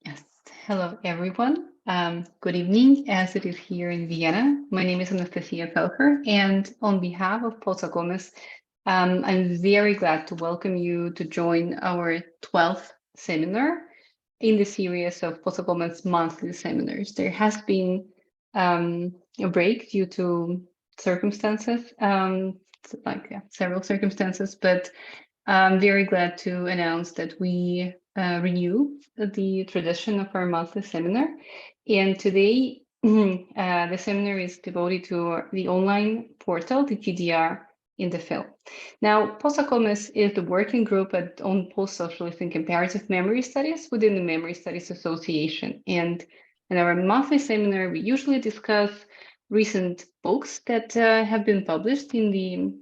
Yes. Hello, everyone. Good evening, as it is here in Vienna. My name is Anastasia Felker, and on behalf of PoSoCoMeS, I'm very glad to welcome you to join our 12th seminar in the series of PoSoCoMeS monthly seminars. There has been a break due to circumstances, several circumstances, but I'm very glad to announce that we renew the tradition of our monthly seminar. And today, the seminar is devoted to the online portal, the GDR in the film. Now, PoSoCoMeS is the working group on post-socialist and comparative memory studies within the Memory Studies Association. And in our monthly seminar, we usually discuss recent books that have been published in the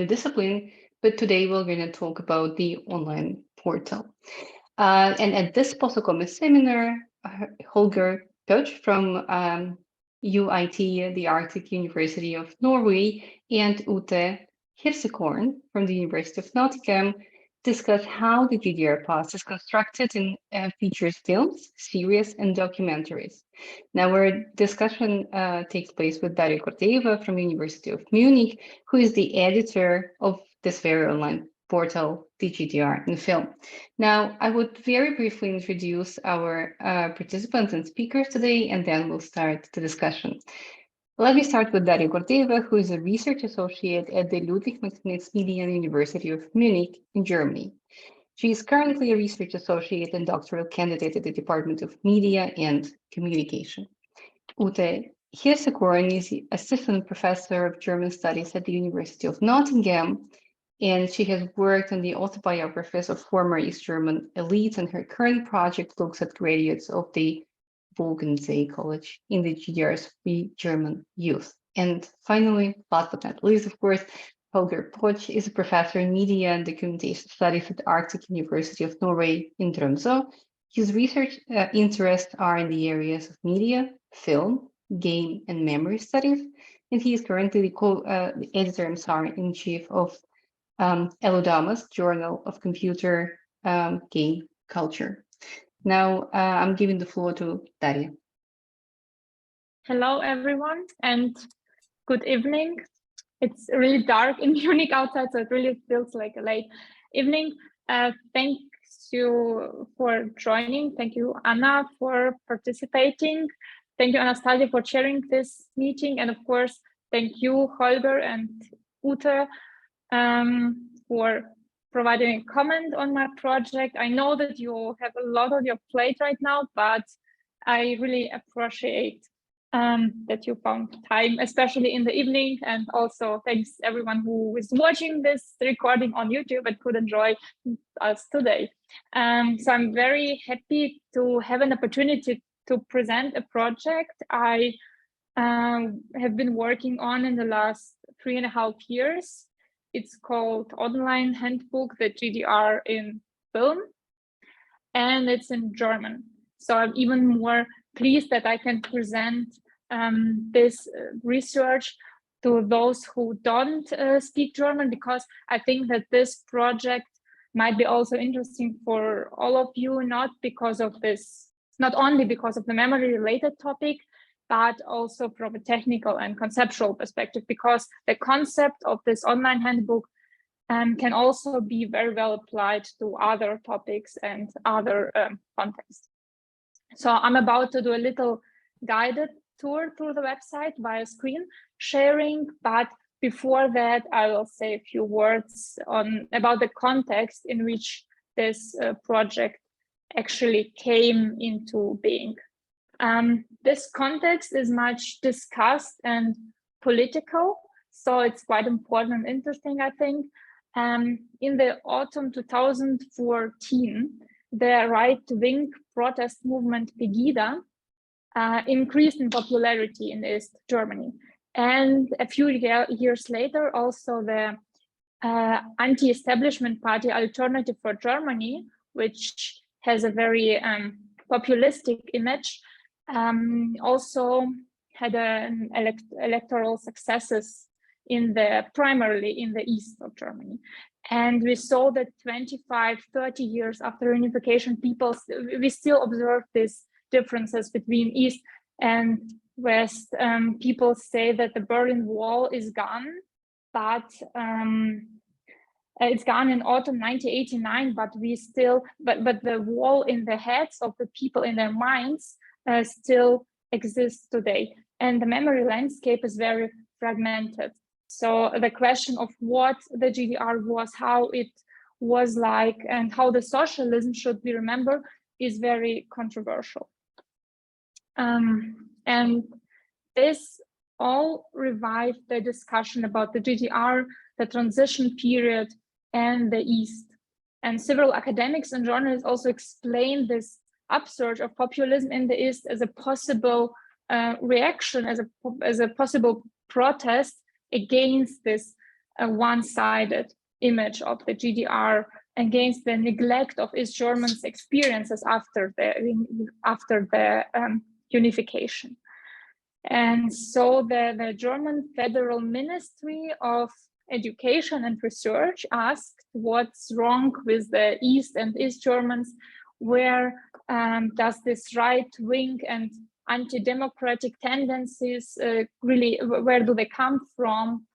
discipline, but today we're going to talk about the online portal. And at this PoSoCoMeS seminar, Holger Pötzsch from UiT, the Arctic University of Norway, and Ute Hirsekorn from the University of Nottingham discuss how the GDR pass is constructed and features films, series, and documentaries. Now, our discussion takes place with Daria Gordeeva from the University of Munich, who is the editor of this very online portal, the GDR in film. Now, I would very briefly introduce our participants and speakers today, and then we'll start the discussion. Let me start with Daria Gordeeva, who is a research associate at the Ludwig-Maximilian University of Munich in Germany. She is currently a research associate and doctoral candidate at the Department of Media and Communication. Ute Hirsekorn is the assistant professor of German studies at the University of Nottingham, and she has worked on the autobiographies of former East German elites, and her current project looks at graduates of the Bodensee College in the GDR's Free German Youth. And finally, last but not least, of course, Holger Pötzsch is a professor in media and documentation studies at the Arctic University of Norway in Tromsø. His research interests are in the areas of media, film, game, and memory studies, and he is currently the editor-in-chief of Eludama's Journal of Computer Game Culture. Now, I'm giving the floor to Daria. Hello, everyone, and good evening. It's really dark in Munich outside, so it really feels like a late evening. Thanks you for joining. Thank you, Anna, for participating. Thank you, Anastasia, for chairing this meeting. And of course, thank you, Holger and Ute, for providing a comment on my project. I know that you have a lot on your plate right now, but I really appreciate that you found time, especially in the evening. And also thanks everyone who is watching this recording on YouTube and could enjoy us today. So I'm very happy to have an opportunity to present a project I have been working on in the last 3.5 years. It's called Online Handbook, the GDR in Film, and it's in German. So I'm even more pleased that I can present this research to those who don't speak German, because I think that this project might be also interesting for all of you, not only because of the memory-related topic, but also from a technical and conceptual perspective, because the concept of this online handbook can also be very well applied to other topics and other contexts. So I'm about to do a little guided tour through the website via screen sharing, but before that, I will say a few words about the context in which this project actually came into being. This context is much discussed and political, so it's quite important and interesting, I think. In the autumn 2014, the right-wing protest movement Pegida increased in popularity in East Germany. And a few years later, also the anti-establishment party Alternative for Germany, which has a very populistic image, also had an electoral successes primarily in the east of Germany. And we saw that 25, 30 years after unification, we still observe these differences between East and West. People say that the Berlin Wall is gone, but it's gone in autumn 1989, but but the wall in the heads of the people, in their minds, still exists today. And the memory landscape is very fragmented. So the question of what the GDR was, how it was like, and how the socialism should be remembered is very controversial. And this all revived the discussion about the GDR, the transition period, and the East. And several academics and journalists also explained this upsurge of populism in the East as a possible reaction, as a possible protest against this one-sided image of the GDR, against the neglect of East Germans' experiences after the unification. And so the German Federal Ministry of Education and Research asked what's wrong with the East and East Germans, where does this right-wing and anti-democratic tendencies really, where do they come from?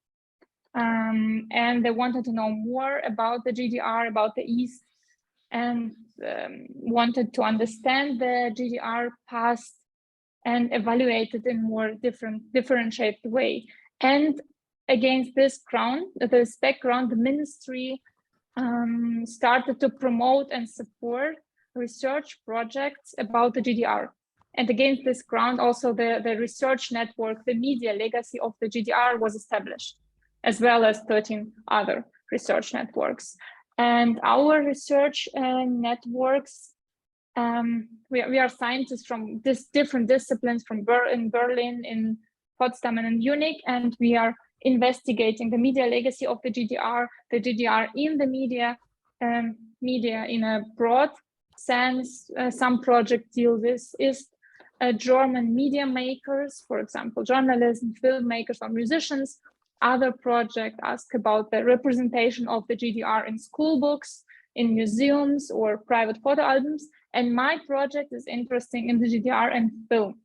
And they wanted to know more about the GDR, about the East, and wanted to understand the GDR past and evaluate it in more differentiated way. And against this background, the ministry started to promote and support research projects about the GDR. And against this ground, also the research network, the media legacy of the GDR was established, as well as 13 other research networks. And our research networks, we are scientists from different disciplines from in Berlin, in Potsdam, and in Munich, and we are investigating the media legacy of the GDR in the media in a broad sense. Some projects deal with German media makers, for example, journalists, filmmakers, or musicians. Other projects ask about the representation of the GDR in school books, in museums, or private photo albums. And my project is interesting in the GDR and film.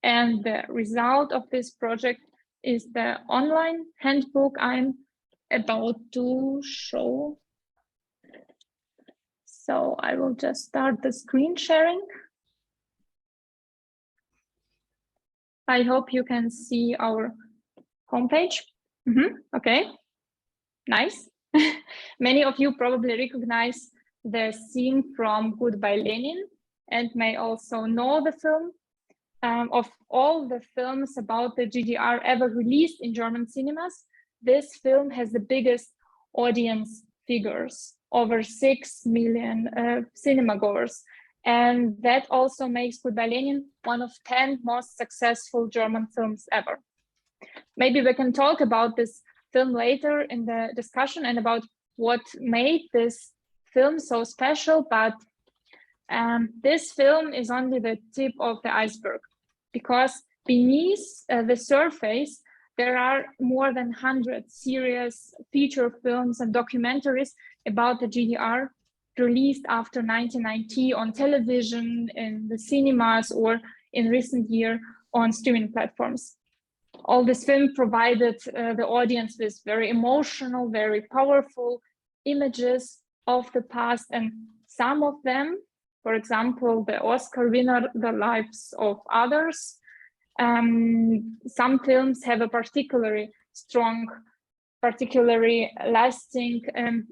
And the result of this project is the online handbook I'm about to show. So I will just start the screen sharing. I hope you can see our homepage. Okay, nice. Many of you probably recognize the scene from Goodbye Lenin and may also know the film. Of all the films about the GDR ever released in German cinemas, this film has the biggest audience figures, over 6 million cinema goers. And that also makes Goodbye Lenin one of 10 most successful German films ever. Maybe we can talk about this film later in the discussion and about what made this film so special, but this film is only the tip of the iceberg, because beneath the surface, there are more than 100 serious feature films and documentaries about the GDR released after 1990 on television, in the cinemas, or in recent years on streaming platforms. All this film provided the audience with very emotional, very powerful images of the past, and some of them, for example, the Oscar winner, The Lives of Others, some films have a particularly strong, particularly lasting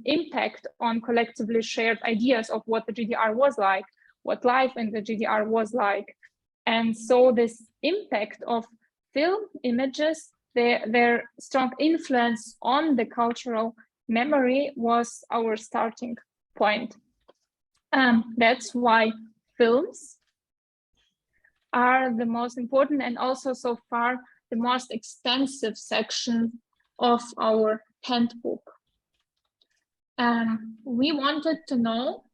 impact on collectively shared ideas of what the GDR was like, what life in the GDR was like. And so this impact of film images, their strong influence on the cultural memory was our starting point. That's why films are the most important and also so far the most extensive section of our handbook. We wanted to know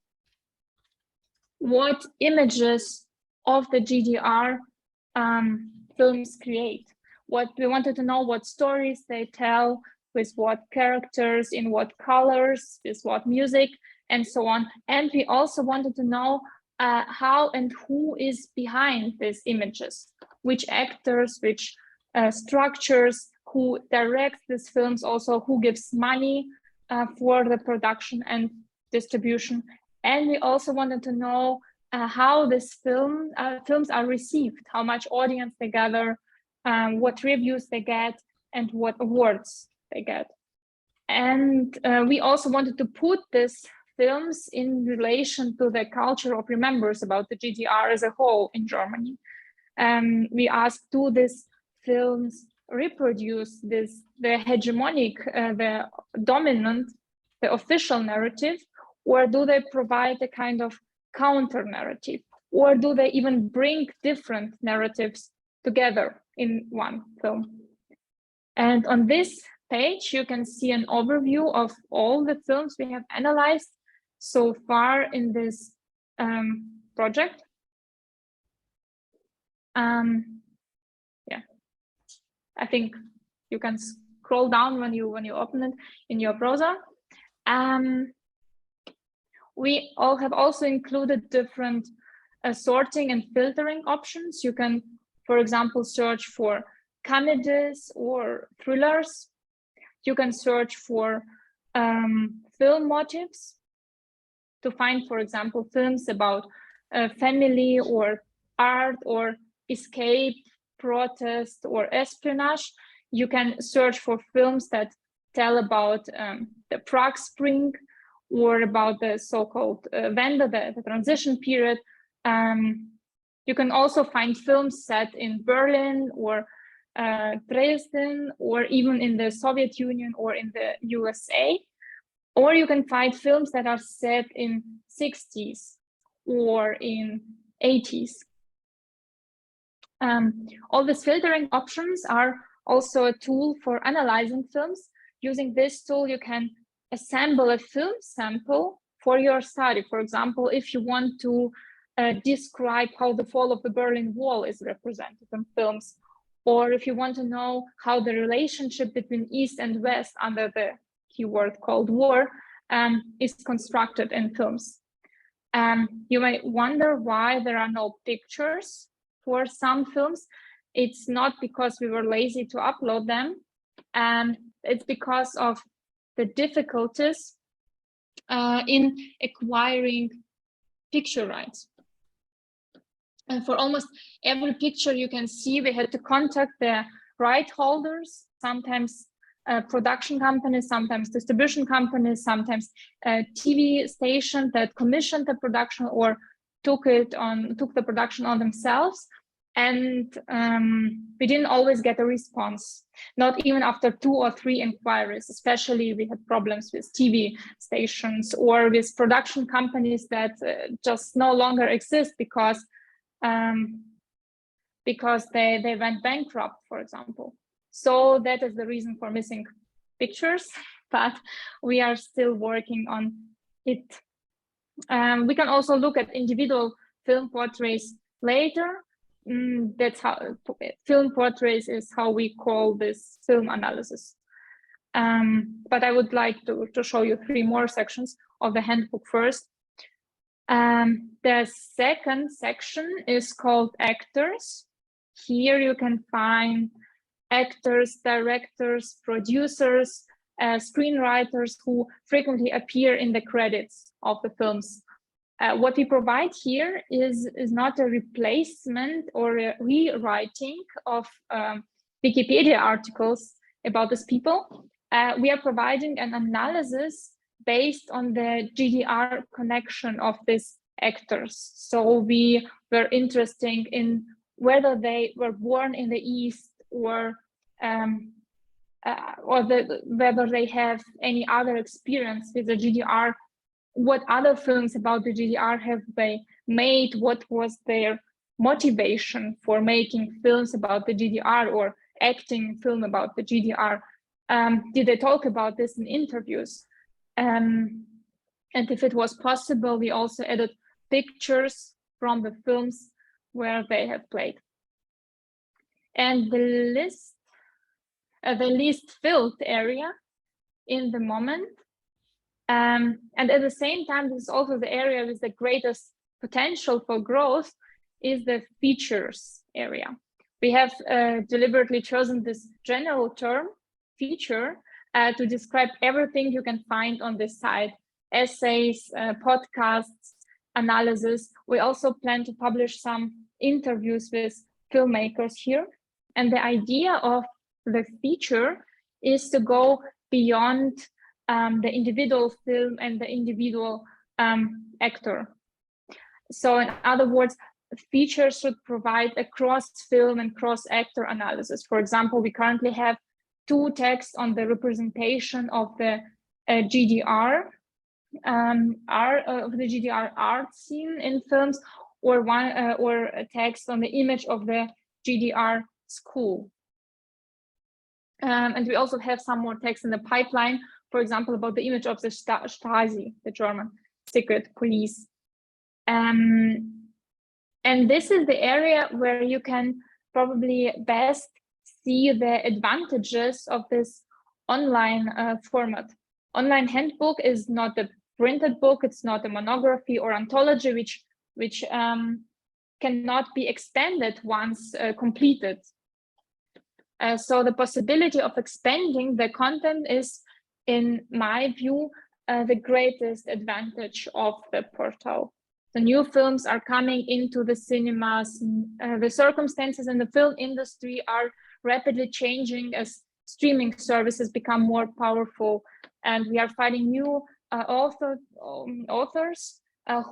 what images of the GDR films create. We wanted to know what stories they tell, with what characters, in what colors, with what music, and so on. And we also wanted to know how and who is behind these images, which actors, which structures, who directs these films, also who gives money for the production and distribution. And we also wanted to know how these films are received, how much audience they gather, what reviews they get, and what awards they get. And we also wanted to put these films in relation to the culture of remembers about the GDR as a whole in Germany. We asked, do these films reproduce the hegemonic, the dominant, the official narrative, or do they provide a kind of counter narrative, or do they even bring different narratives together in one film? And on this page, you can see an overview of all the films we have analyzed so far in this project. Yeah, I think you can scroll down when you open it in your browser. We all have also included different sorting and filtering options. You can, for example, search for comedies or thrillers. You can search for film motifs to find, for example, films about family or art or escape, protest, or espionage. You can search for films that tell about the Prague Spring or about the so-called Wende, the transition period. You can also find films set in Berlin or Dresden, or even in the Soviet Union or in the USA. Or you can find films that are set in 60s or in 80s. All these filtering options are also a tool for analyzing films. Using this tool, you can assemble a film sample for your study. For example, if you want to describe how the fall of the Berlin Wall is represented in films, or if you want to know how the relationship between East and West under the keyword Cold War is constructed in films. You may wonder why there are no pictures for some films. It's not because we were lazy to upload them, and it's because of the difficulties in acquiring picture rights. And for almost every picture you can see, we had to contact the right holders, sometimes production companies, sometimes distribution companies, sometimes TV station that commissioned the production or took the production on themselves. And we didn't always get a response, not even after 2 or 3 inquiries. Especially we had problems with TV stations or with production companies that just no longer exist because they went bankrupt, for example. So that is the reason for missing pictures, but we are still working on it. We can also look at individual film portraits later. That's how film portraits is how we call this film analysis. But I would like to show you 3 more sections of the handbook first. The second section is called actors. Here you can find actors, directors, producers, screenwriters who frequently appear in the credits of the films. What we provide here is not a replacement or a rewriting of Wikipedia articles about these people. We are providing an analysis based on the GDR connection of these actors. So we were interested in whether they were born in the East or whether they have any other experience with the GDR, what other films about the GDR have they made, what was their motivation for making films about the GDR or acting film about the GDR. Did they talk about this in interviews? And if it was possible, we also added pictures from the films where they have played. And the least filled area in the moment. And at the same time, this is also the area with the greatest potential for growth is the features area. We have deliberately chosen this general term, feature, to describe everything you can find on this site: essays, podcasts, analysis. We also plan to publish some interviews with filmmakers here. And the idea of the feature is to go beyond the individual film and the individual actor. So in other words, features should provide a cross-film and cross-actor analysis. For example, we currently have 2 texts on the representation of the GDR, of the GDR art scene in films, or a text on the image of the GDR school. And we also have some more text in the pipeline, for example, about the image of the Stasi, the German secret police. And this is the area where you can probably best see the advantages of this online format. Online handbook is not a printed book, it's not a monography or anthology, which cannot be expanded once completed. So the possibility of expanding the content is, in my view, the greatest advantage of the portal. The new films are coming into the cinemas. The circumstances in the film industry are rapidly changing as streaming services become more powerful, and we are finding new authors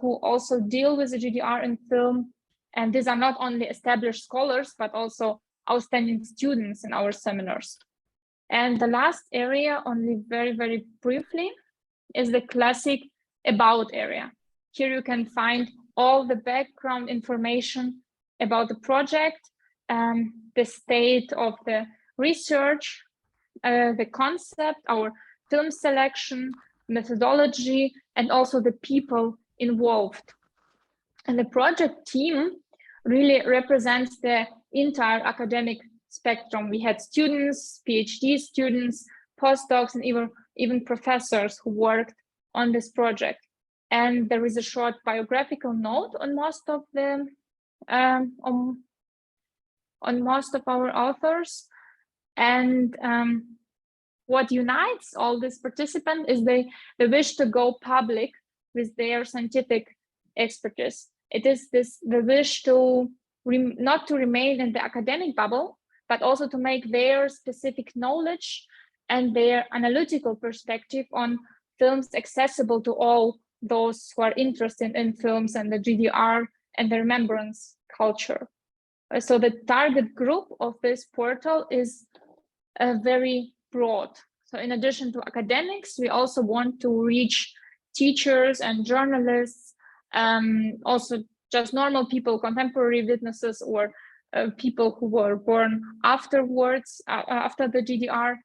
who also deal with the GDR in film. And these are not only established scholars, but also outstanding students in our seminars. And the last area, only very, very briefly, is the classic about area. Here you can find all the background information about the project, the state of the research, the concept, our film selection, methodology, and also the people involved. And the project team really represents the entire academic spectrum. We had students, PhD students, postdocs, and even professors who worked on this project. And there is a short biographical note on most of the on most of our authors. And what unites all these participants is the wish to go public with their scientific expertise. It is the wish to not to remain in the academic bubble, but also to make their specific knowledge and their analytical perspective on films accessible to all those who are interested in films and the GDR and the remembrance culture. So the target group of this portal is very broad. So in addition to academics, we also want to reach teachers and journalists, also just normal people, contemporary witnesses, or people who were born afterwards, after the GDR,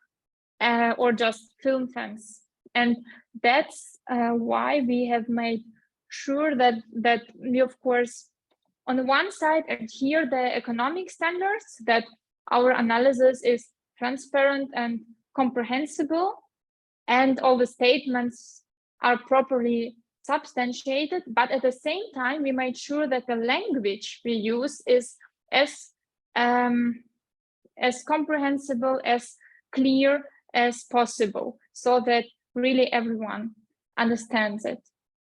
or just film fans. And that's why we have made sure that we, of course, on the one side, adhere the economic standards, that our analysis is transparent and comprehensible, and all the statements are properly substantiated. But at the same time, we made sure that the language we use is as comprehensible, as clear as possible, so that really everyone understands it.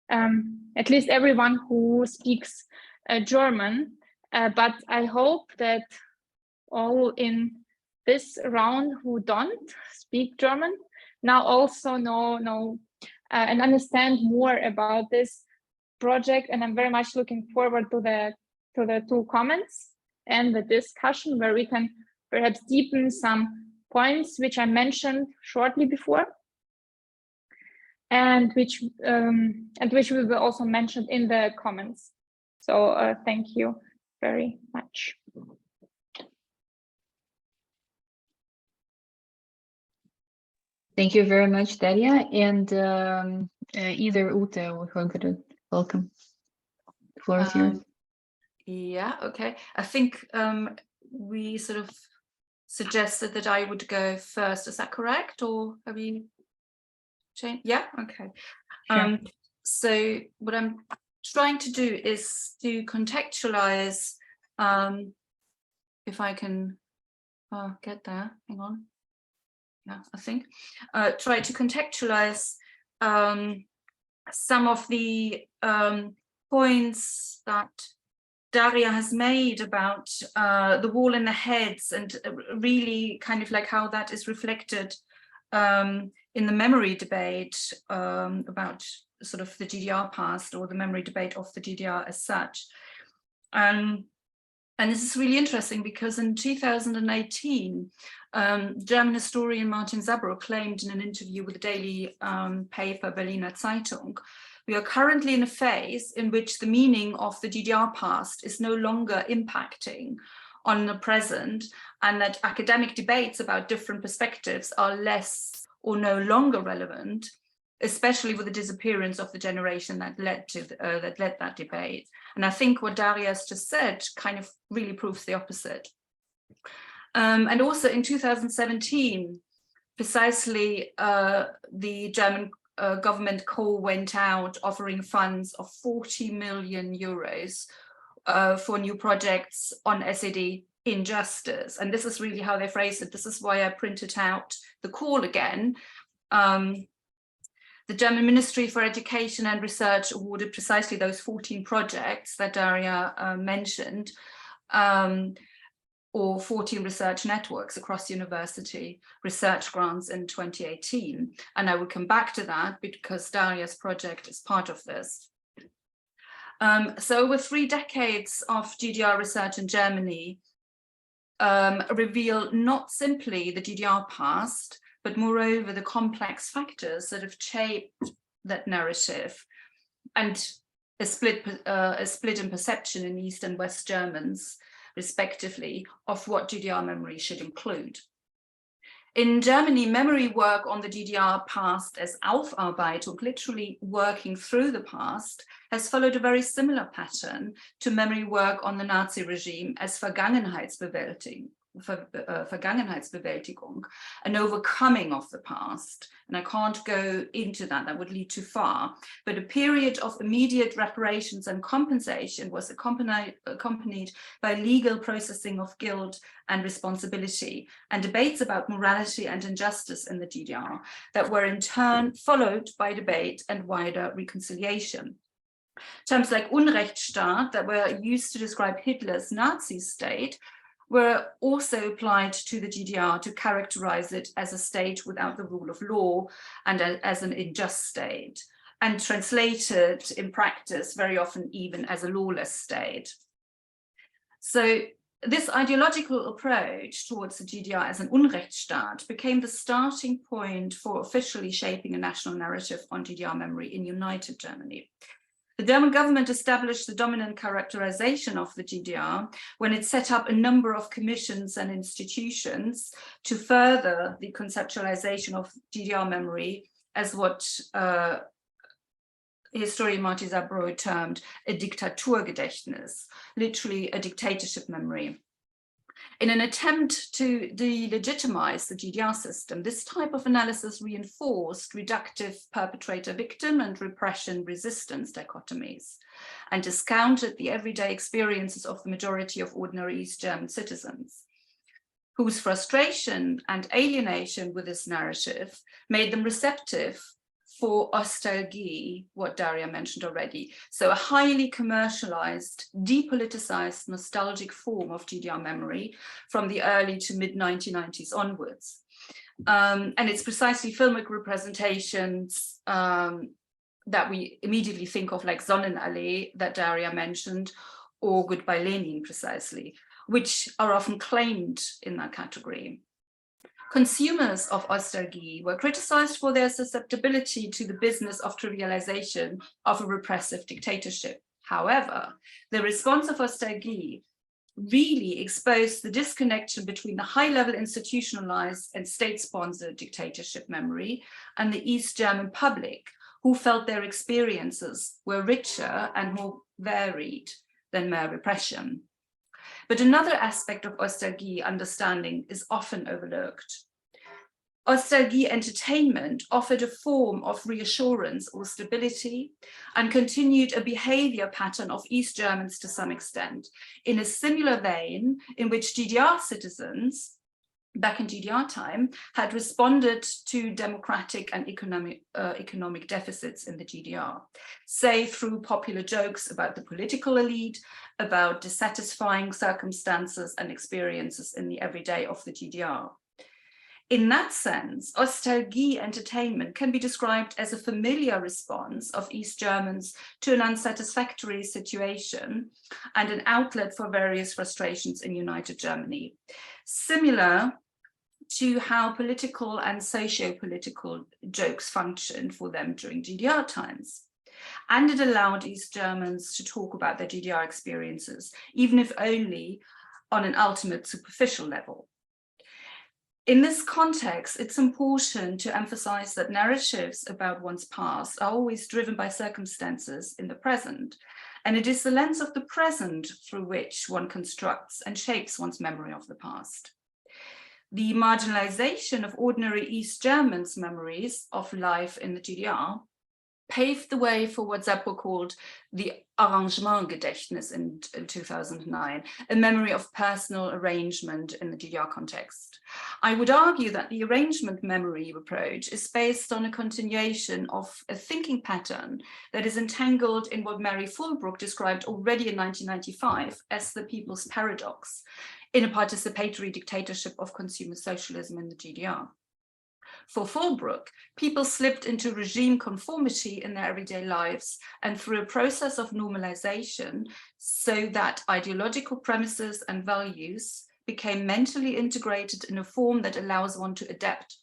At least everyone who speaks German. But I hope that all in this round who don't speak German now also know and understand more about this project. And I'm very much looking forward to the 2 comments and the discussion, where we can perhaps deepen some points which I mentioned shortly before, and which we will also mention in the comments. So thank you very much. Thank you very much, Daria. And either Ute or Holger, welcome. The floor is yours. Yeah, okay. I think we sort of suggested that I would go first. Is that correct? Or have you? change? Yeah, okay. Sure. So what I'm trying to do is to contextualize, if I can get there, hang on. Yeah, I think, try to contextualize some of the points that Daria has made about the wall in the heads, and really kind of like how that is reflected in the memory debate about sort of the GDR past, or the memory debate of the GDR as such. And this is really interesting because in 2018, German historian Martin Sabro claimed in an interview with the daily paper Berliner Zeitung, we are currently in a phase in which the meaning of the GDR past is no longer impacting on the present, and that academic debates about different perspectives are less or no longer relevant, especially with the disappearance of the generation that led to that debate. And I think what Daria has just said kind of really proves the opposite. And also in 2017, precisely the German government call went out offering funds of 40 million euros for new projects on SED injustice. And this is really how they phrased it. This is why I printed out the call again. The German Ministry for Education and Research awarded precisely those 14 projects that Daria mentioned, or 14 research networks across university research grants in 2018. And I will come back to that because Daria's project is part of this. So over 3 decades of GDR research in Germany reveal not simply the GDR past, but moreover the complex factors that have shaped that narrative, and a split in perception in East and West Germans, respectively, of what GDR memory should include. In Germany, memory work on the GDR past as Aufarbeitung, literally working through the past, has followed a very similar pattern to memory work on the Nazi regime as Vergangenheitsbewältigung, an overcoming of the past. And I can't go into that, that would lead too far. But a period of immediate reparations and compensation was accompanied by legal processing of guilt and responsibility, and debates about morality and injustice in the GDR that were in turn followed by debate and wider reconciliation. Terms like Unrechtsstaat, that were used to describe Hitler's Nazi state, were also applied to the GDR to characterize it as a state without the rule of law and as an unjust state, and translated in practice very often even as a lawless state. So this ideological approach towards the GDR as an Unrechtsstaat became the starting point for officially shaping a national narrative on GDR memory in United Germany. The German government established the dominant characterization of the GDR when it set up a number of commissions and institutions to further the conceptualization of GDR memory as what historian Martin Sabro termed a Diktaturgedächtnis, literally a dictatorship memory. In an attempt to delegitimize the GDR system, this type of analysis reinforced reductive perpetrator-victim and repression-resistance dichotomies, and discounted the everyday experiences of the majority of ordinary East German citizens, whose frustration and alienation with this narrative made them receptive for nostalgie, what Daria mentioned already. So a highly commercialized, depoliticized, nostalgic form of GDR memory from the early to mid-1990s onwards. And it's precisely filmic representations that we immediately think of, like Sonnenallee that Daria mentioned, or Goodbye Lenin precisely, which are often claimed in that category. Consumers of nostalgie were criticized for their susceptibility to the business of trivialization of a repressive dictatorship. However, the response of nostalgie really exposed the disconnection between the high-level institutionalized and state-sponsored dictatorship memory and the East German public, who felt their experiences were richer and more varied than mere repression. But another aspect of nostalgie understanding is often overlooked. Nostalgie entertainment offered a form of reassurance or stability and continued a behavior pattern of East Germans to some extent, in a similar vein in which GDR citizens, back in GDR time, had responded to democratic and economic deficits in the GDR, say through popular jokes about the political elite, about dissatisfying circumstances and experiences in the everyday of the GDR. In that sense, Nostalgie entertainment can be described as a familiar response of East Germans to an unsatisfactory situation and an outlet for various frustrations in United Germany, similar to how political and socio-political jokes functioned for them during GDR times. And it allowed East Germans to talk about their GDR experiences, even if only on an ultimate superficial level. In this context, it's important to emphasize that narratives about one's past are always driven by circumstances in the present, and it is the lens of the present through which one constructs and shapes one's memory of the past. The marginalization of ordinary East Germans' memories of life in the GDR paved the way for what Zabro called the Arrangementgedächtnis in 2009, a memory of personal arrangement in the GDR context. I would argue that the arrangement memory approach is based on a continuation of a thinking pattern that is entangled in what Mary Fulbrook described already in 1995 as the people's paradox in a participatory dictatorship of consumer socialism in the GDR. For Fulbrook, people slipped into regime conformity in their everyday lives and through a process of normalization so that ideological premises and values became mentally integrated in a form that allows one to adapt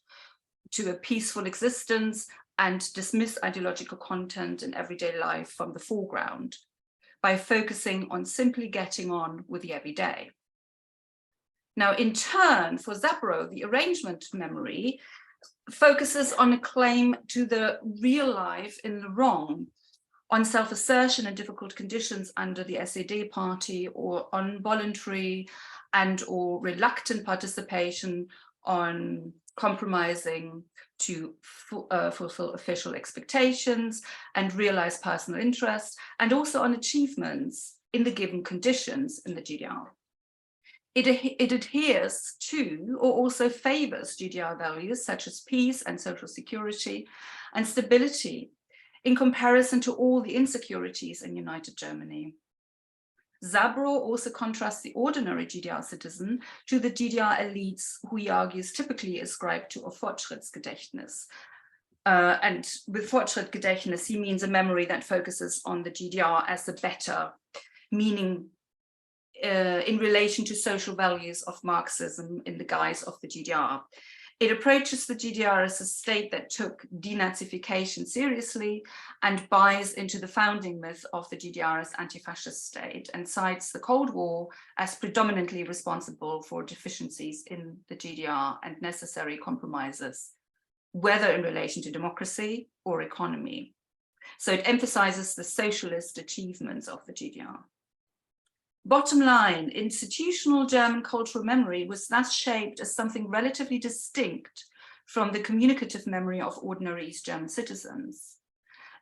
to a peaceful existence and dismiss ideological content in everyday life from the foreground by focusing on simply getting on with the everyday. Now, in turn, for Zabro, the arrangement memory focuses on a claim to the real life in the wrong, on self-assertion in difficult conditions under the SED party, or on voluntary and or reluctant participation, on compromising to fulfill official expectations and realize personal interest, and also on achievements in the given conditions in the GDR. It adheres to or also favors GDR values such as peace and social security and stability in comparison to all the insecurities in United Germany. Zabro also contrasts the ordinary GDR citizen to the GDR elites who he argues typically ascribe to a Fortschrittsgedächtnis. And with Fortschrittgedächtnis, he means a memory that focuses on the GDR as the better, meaning in relation to social values of Marxism in the guise of the GDR. It approaches the GDR as a state that took denazification seriously and buys into the founding myth of the GDR as anti-fascist state and cites the Cold War as predominantly responsible for deficiencies in the GDR and necessary compromises, whether in relation to democracy or economy. So it emphasizes the socialist achievements of the GDR. Bottom line, institutional German cultural memory was thus shaped as something relatively distinct from the communicative memory of ordinary East German citizens.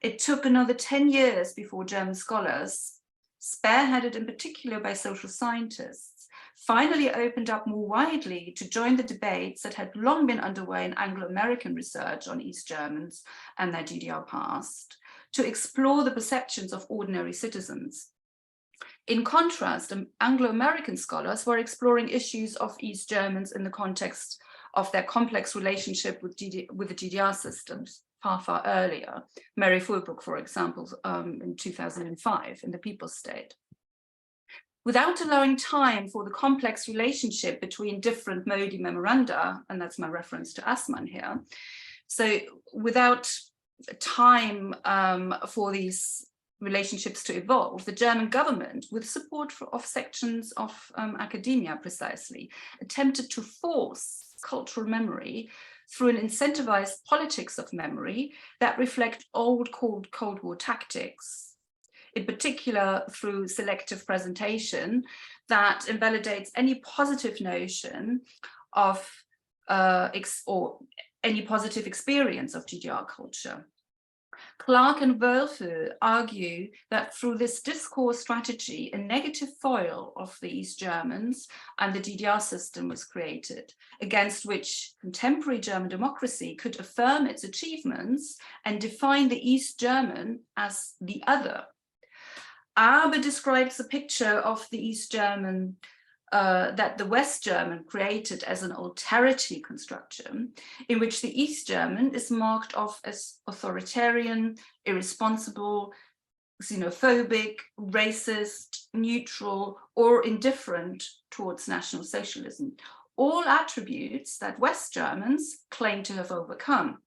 It took another 10 years before German scholars, spearheaded in particular by social scientists, finally opened up more widely to join the debates that had long been underway in Anglo-American research on East Germans and their GDR past, to explore the perceptions of ordinary citizens. In contrast, Anglo-American scholars were exploring issues of East Germans in the context of their complex relationship with the GDR systems far earlier. Mary Fulbrook, for example, in 2005 in The People's State. Without allowing time for the complex relationship between different Modi memoranda, and that's my reference to Assmann here, so without time for these relationships to evolve, the German government, with support of sections of academia precisely, attempted to force cultural memory through an incentivized politics of memory that reflect old Cold War tactics, in particular through selective presentation that invalidates any positive notion of or any positive experience of GDR culture. Clark and Wölfel argue that through this discourse strategy, a negative foil of the East Germans and the GDR system was created, against which contemporary German democracy could affirm its achievements and define the East German as the other. Arbe describes a picture of the East German that the West German created as an alterity construction, in which the East German is marked off as authoritarian, irresponsible, xenophobic, racist, neutral, or indifferent towards National Socialism, all attributes that West Germans claim to have overcome.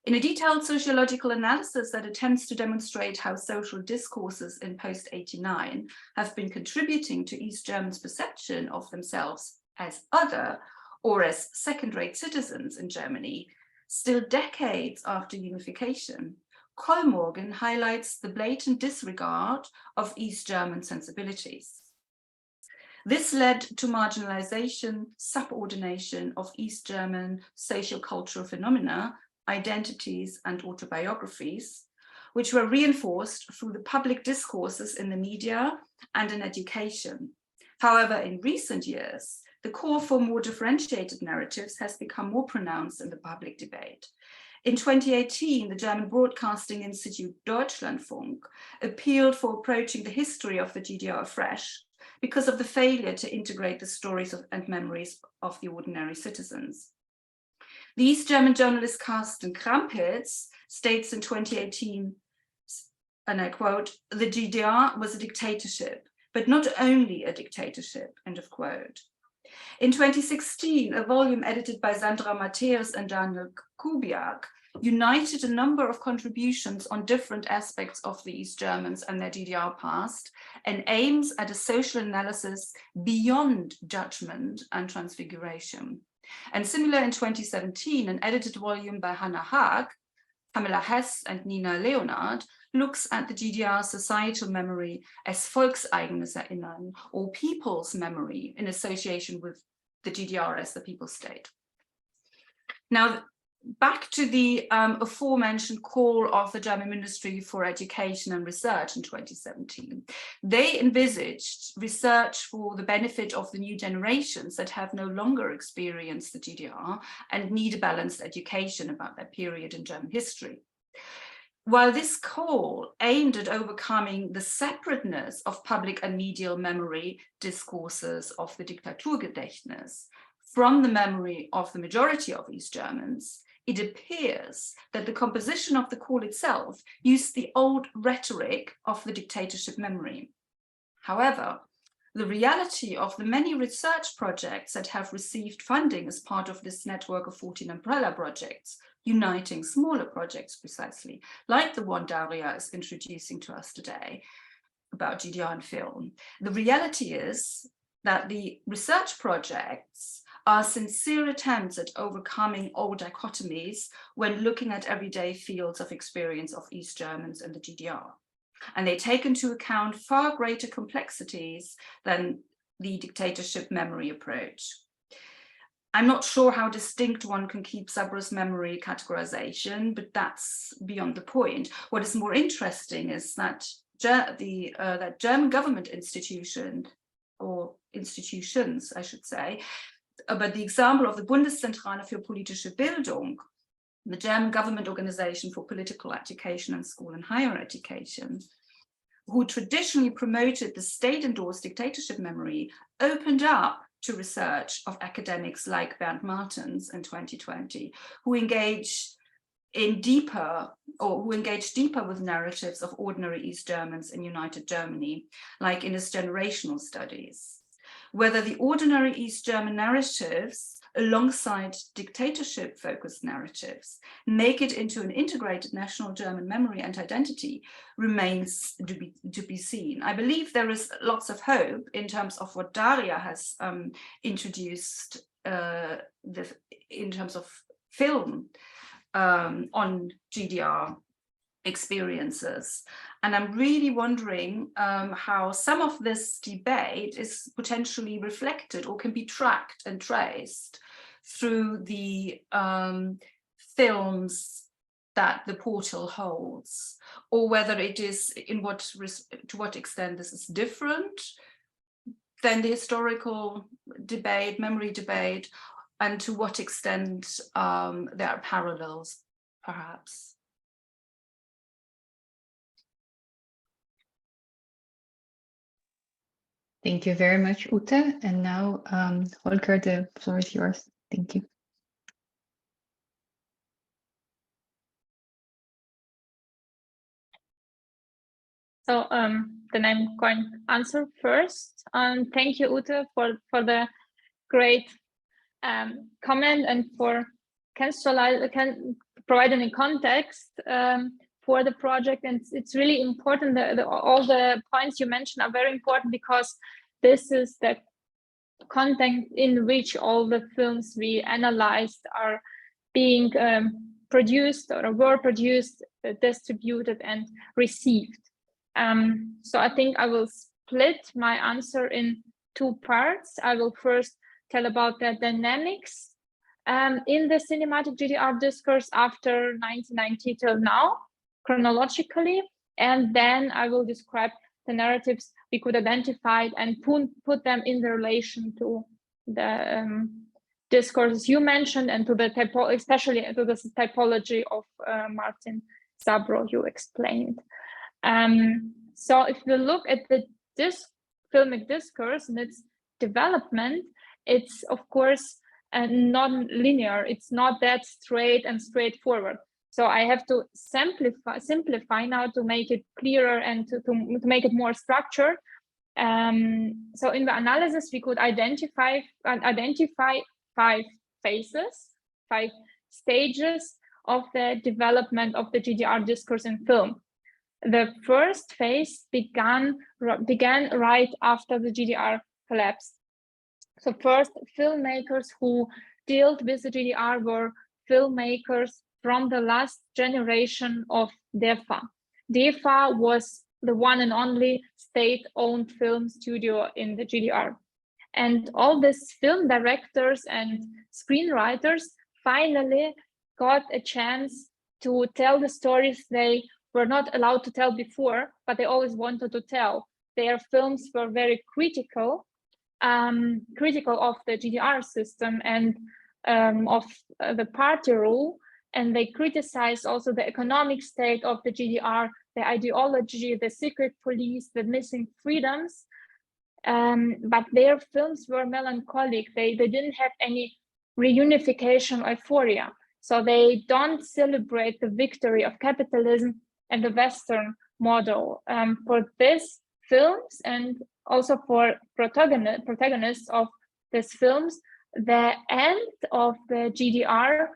In a detailed sociological analysis that attempts to demonstrate how social discourses in post-89 have been contributing to East Germans' perception of themselves as other or as second-rate citizens in Germany, still decades after unification, Kollmorgen highlights the blatant disregard of East German sensibilities. This led to marginalization, subordination of East German socio-cultural phenomena, identities and autobiographies, which were reinforced through the public discourses in the media and in education. However, in recent years, the call for more differentiated narratives has become more pronounced in the public debate. In 2018, the German Broadcasting Institute Deutschlandfunk appealed for approaching the history of the GDR afresh because of the failure to integrate the stories and memories of the ordinary citizens. The East German journalist Carsten Krampitz states in 2018, and I quote, "The GDR was a dictatorship, but not only a dictatorship," end of quote. In 2016, a volume edited by Sandra Matthäus and Daniel Kubiak united a number of contributions on different aspects of the East Germans and their GDR past and aims at a social analysis beyond judgment and transfiguration. And similar in 2017, an edited volume by Hannah Haag, Pamela Hess and Nina Leonard looks at the GDR societal memory as volkseigenes Erinnern, or people's memory, in association with the GDR as the people state. Now, back to the aforementioned call of the German Ministry for Education and Research in 2017. They envisaged research for the benefit of the new generations that have no longer experienced the GDR and need a balanced education about their period in German history. While this call aimed at overcoming the separateness of public and medial memory discourses of the Diktaturgedächtnis from the memory of the majority of East Germans, it appears that the composition of the call itself used the old rhetoric of the dictatorship memory. However, the reality of the many research projects that have received funding as part of this network of 14 umbrella projects, uniting smaller projects precisely, like the one Daria is introducing to us today about GDR and film. The reality is that the research projects are sincere attempts at overcoming old dichotomies when looking at everyday fields of experience of East Germans and the GDR. And they take into account far greater complexities than the dictatorship memory approach. I'm not sure how distinct one can keep Sabra's memory categorization, but that's beyond the point. What is more interesting is that that German government institution, or institutions, I should say, but the example of the Bundeszentrale für politische Bildung, the German government organization for political education and school and higher education, who traditionally promoted the state-endorsed dictatorship memory, opened up to research of academics like Bernd Martens in 2020, who engage deeper with narratives of ordinary East Germans in United Germany, like in his generational studies. Whether the ordinary East German narratives, alongside dictatorship-focused narratives, make it into an integrated national German memory and identity remains to be seen. I believe there is lots of hope in terms of what Daria has introduced in terms of film on GDR experiences. And I'm really wondering how some of this debate is potentially reflected or can be tracked and traced through the films that the portal holds, or whether it is to what extent this is different than the historical debate, memory debate, and to what extent there are parallels, perhaps. Thank you very much, Ute. And now, Holger, the floor is yours. Thank you. So then I'm going to answer first. Thank you, Ute, for the great comment and for providing a context for the project. And it's really important that all the points you mentioned are very important, because this is the content in which all the films we analyzed are being produced or were produced, distributed, and received. So I think I will split my answer in two parts. I will first tell about the dynamics in the cinematic GDR discourse after 1990 till now, chronologically, and then I will describe the narratives we could identify and put them in relation to the discourses you mentioned and to the especially to the typology of Martin Zabro you explained. So if we look at this filmic discourse and its development, it's of course non-linear. It's not that straight and straightforward. So I have to simplify now to make it clearer and to make it more structured. So in the analysis, we could identify 5 phases, 5 stages of the development of the GDR discourse in film. The first phase began right after the GDR collapsed. So first, filmmakers who dealt with the GDR were filmmakers from the last generation of DEFA. DEFA was the one and only state-owned film studio in the GDR. And all these film directors and screenwriters finally got a chance to tell the stories they were not allowed to tell before, but they always wanted to tell. Their films were very critical of the GDR system and of the party rule, and they criticized also the economic state of the GDR, the ideology, the secret police, the missing freedoms. But their films were melancholic. They didn't have any reunification euphoria. So they don't celebrate the victory of capitalism and the Western model. For these films and also for protagonists of these films, the end of the GDR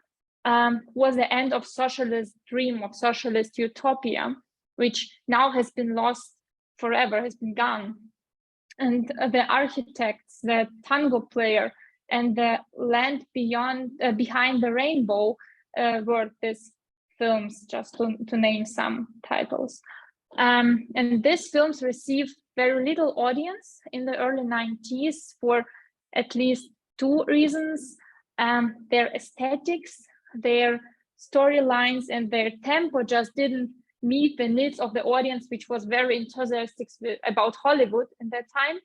was the end of socialist dream, of socialist utopia, which now has been lost forever, has been gone. And the architects, the tango player, and the land behind the rainbow were these films, just to name some titles. And these films received very little audience in the early 90s for at least 2 reasons. Their aesthetics, their storylines, and their tempo just didn't meet the needs of the audience, which was very enthusiastic about Hollywood in that time.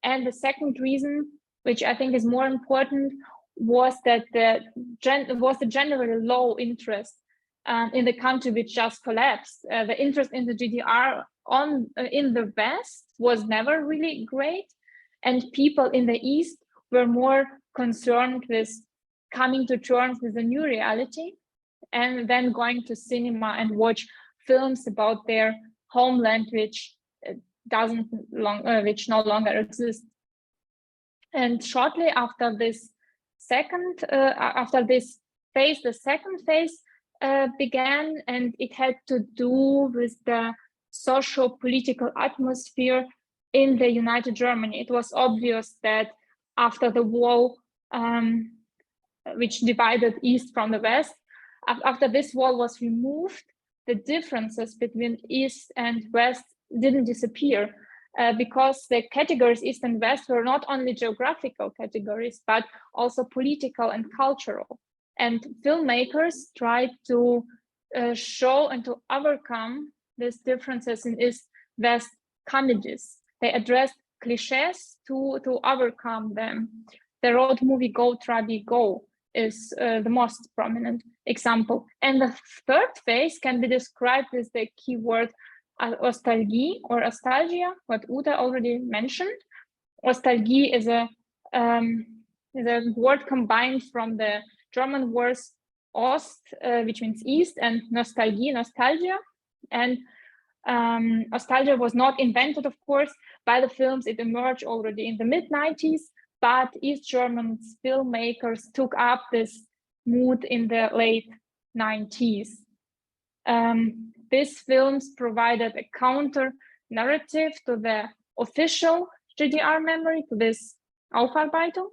And the second reason, which I think is more important, was that the generally low interest in the country which just collapsed. The interest in the GDR in the West was never really great, and people in the East were more concerned with coming to terms with the new reality and then going to cinema and watch films about their homeland, which no longer exists. And shortly after this phase, the second phase began, and it had to do with the socio-political atmosphere in the United Germany. It was obvious that after the wall, which divided East from the West, after this wall was removed, the differences between East and West didn't disappear. because the categories East and West were not only geographical categories, but also political and cultural. And filmmakers tried to show and to overcome these differences in East-West comedies. They addressed cliches to overcome them. The road movie Go Trabi Go is the most prominent example. And the third phase can be described with the keyword nostalgie or nostalgia, what Ute already mentioned. Nostalgie is a word combined from the German words Ost, which means East, and nostalgie, nostalgia. And nostalgia was not invented, of course, by the films. It emerged already in the mid-90s, but East German filmmakers took up this mood in the late 90s. These films provided a counter narrative to the official GDR memory, to this Aufarbeitung.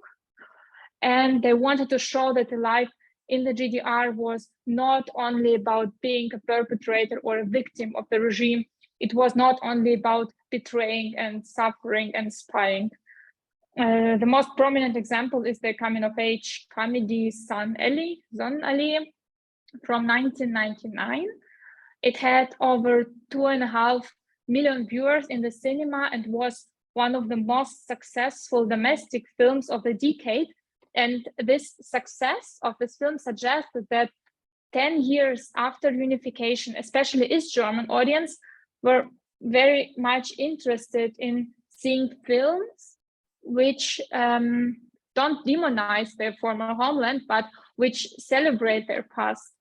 And they wanted to show that the life in the GDR was not only about being a perpetrator or a victim of the regime. It was not only about betraying and suffering and spying. The most prominent example is the coming-of-age comedy Sonnenallee from 1999. It had over 2.5 million viewers in the cinema and was one of the most successful domestic films of the decade. And this success of this film suggested that 10 years after unification, especially East German audience were very much interested in seeing films which don't demonize their former homeland, but which celebrate their past.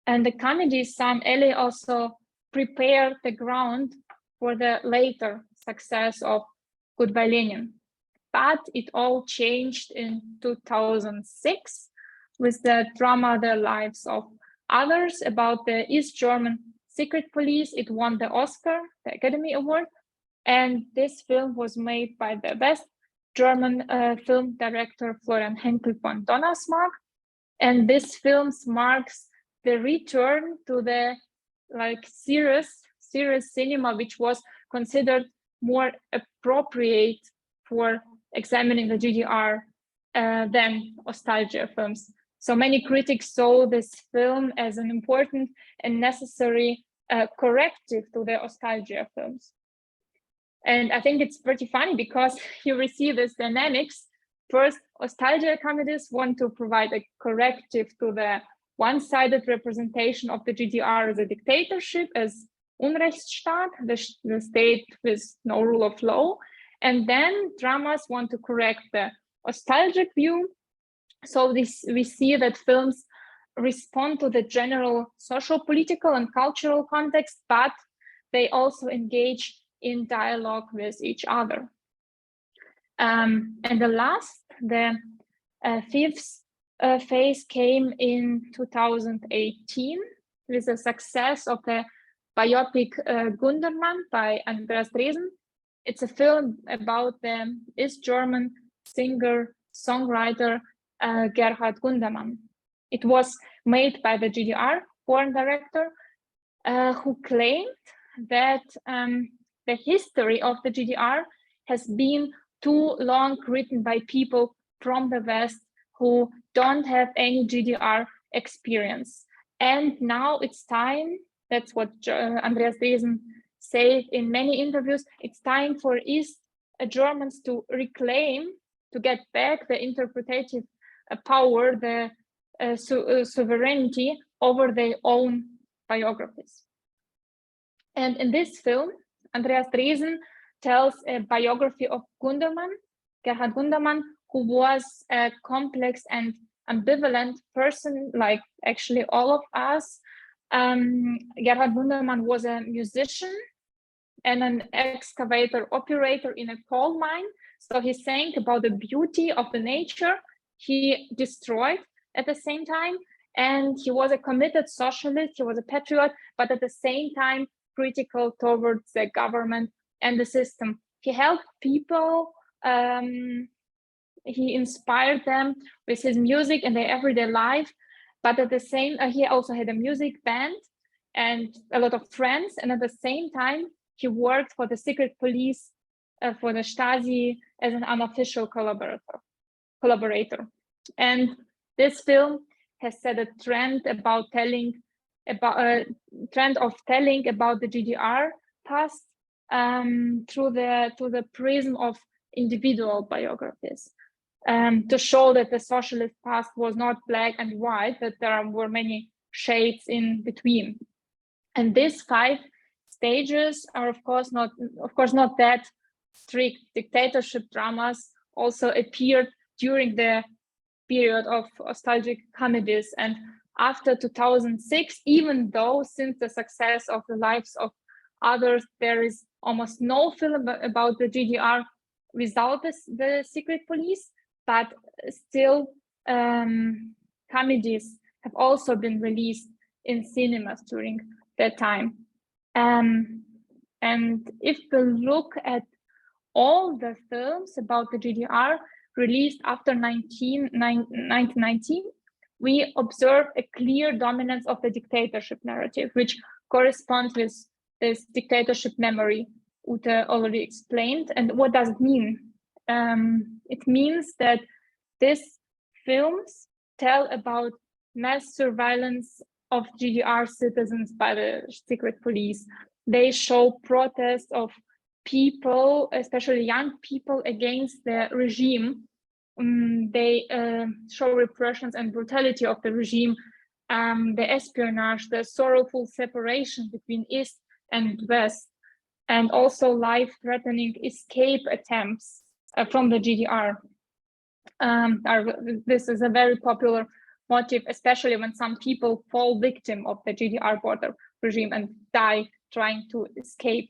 And the comedy Sonnenallee also prepared the ground for the later success of Goodbye Lenin. But it all changed in 2006 with the drama The Lives of Others about the East German secret police. It won the Oscar, the Academy Award. And this film was made by the best German film director Florian Henkel von Donnersmarck. And this film marks the return to the serious cinema, which was considered more appropriate for examining the GDR than nostalgia films. So many critics saw this film as an important and necessary corrective to the nostalgia films. And I think it's pretty funny because you receive this dynamics. First, nostalgia comedies want to provide a corrective to the one-sided representation of the GDR as a dictatorship, as Unrechtsstaat, the state with no rule of law. And then dramas want to correct the nostalgic view. So we see that films respond to the general social, political, and cultural context, but they also engage in dialogue with each other. And the fifth phase came in 2018 with the success of the biopic Gundermann by Andreas Dresen. It's a film about the East German singer-songwriter Gerhard Gundermann. It was made by the GDR foreign director who claimed that the history of the GDR has been too long written by people from the West who don't have any GDR experience. And now it's time, that's what Andreas Dresen said in many interviews, it's time for East Germans to reclaim, to get back the interpretative power, the sovereignty over their own biographies. And in this film, Andreas Dresen tells a biography of Gundermann, Gerhard Gundermann, who was a complex and ambivalent person, like actually all of us. Gerhard Gundermann was a musician and an excavator operator in a coal mine. So he sang about the beauty of the nature he destroyed at the same time. And he was a committed socialist, he was a patriot, but at the same time critical towards the government and the system. He helped people, he inspired them with his music in their everyday life, but at the same, he also had a music band and a lot of friends. And at the same time, he worked for the secret police for the Stasi as an unofficial collaborator. And this film has set a trend about telling about the GDR past through the prism of individual biographies, to show that the socialist past was not black and white, that there were many shades in between. And these 5 stages are of course not that strict. Dictatorship dramas also appeared during the period of nostalgic comedies and after 2006, even though since the success of The Lives of Others, there is almost no film about the GDR without the secret police, but still comedies have also been released in cinemas during that time. And if we look at all the films about the GDR released after 1919, we observe a clear dominance of the dictatorship narrative, which corresponds with this dictatorship memory Ute already explained. And what does it mean? It means that these films tell about mass surveillance of GDR citizens by the secret police. They show protests of people, especially young people, against the regime. They show repressions and brutality of the regime, the espionage, the sorrowful separation between East and West, and also life-threatening escape attempts from the GDR. This is a very popular motive, especially when some people fall victim of the GDR border regime and die trying to escape.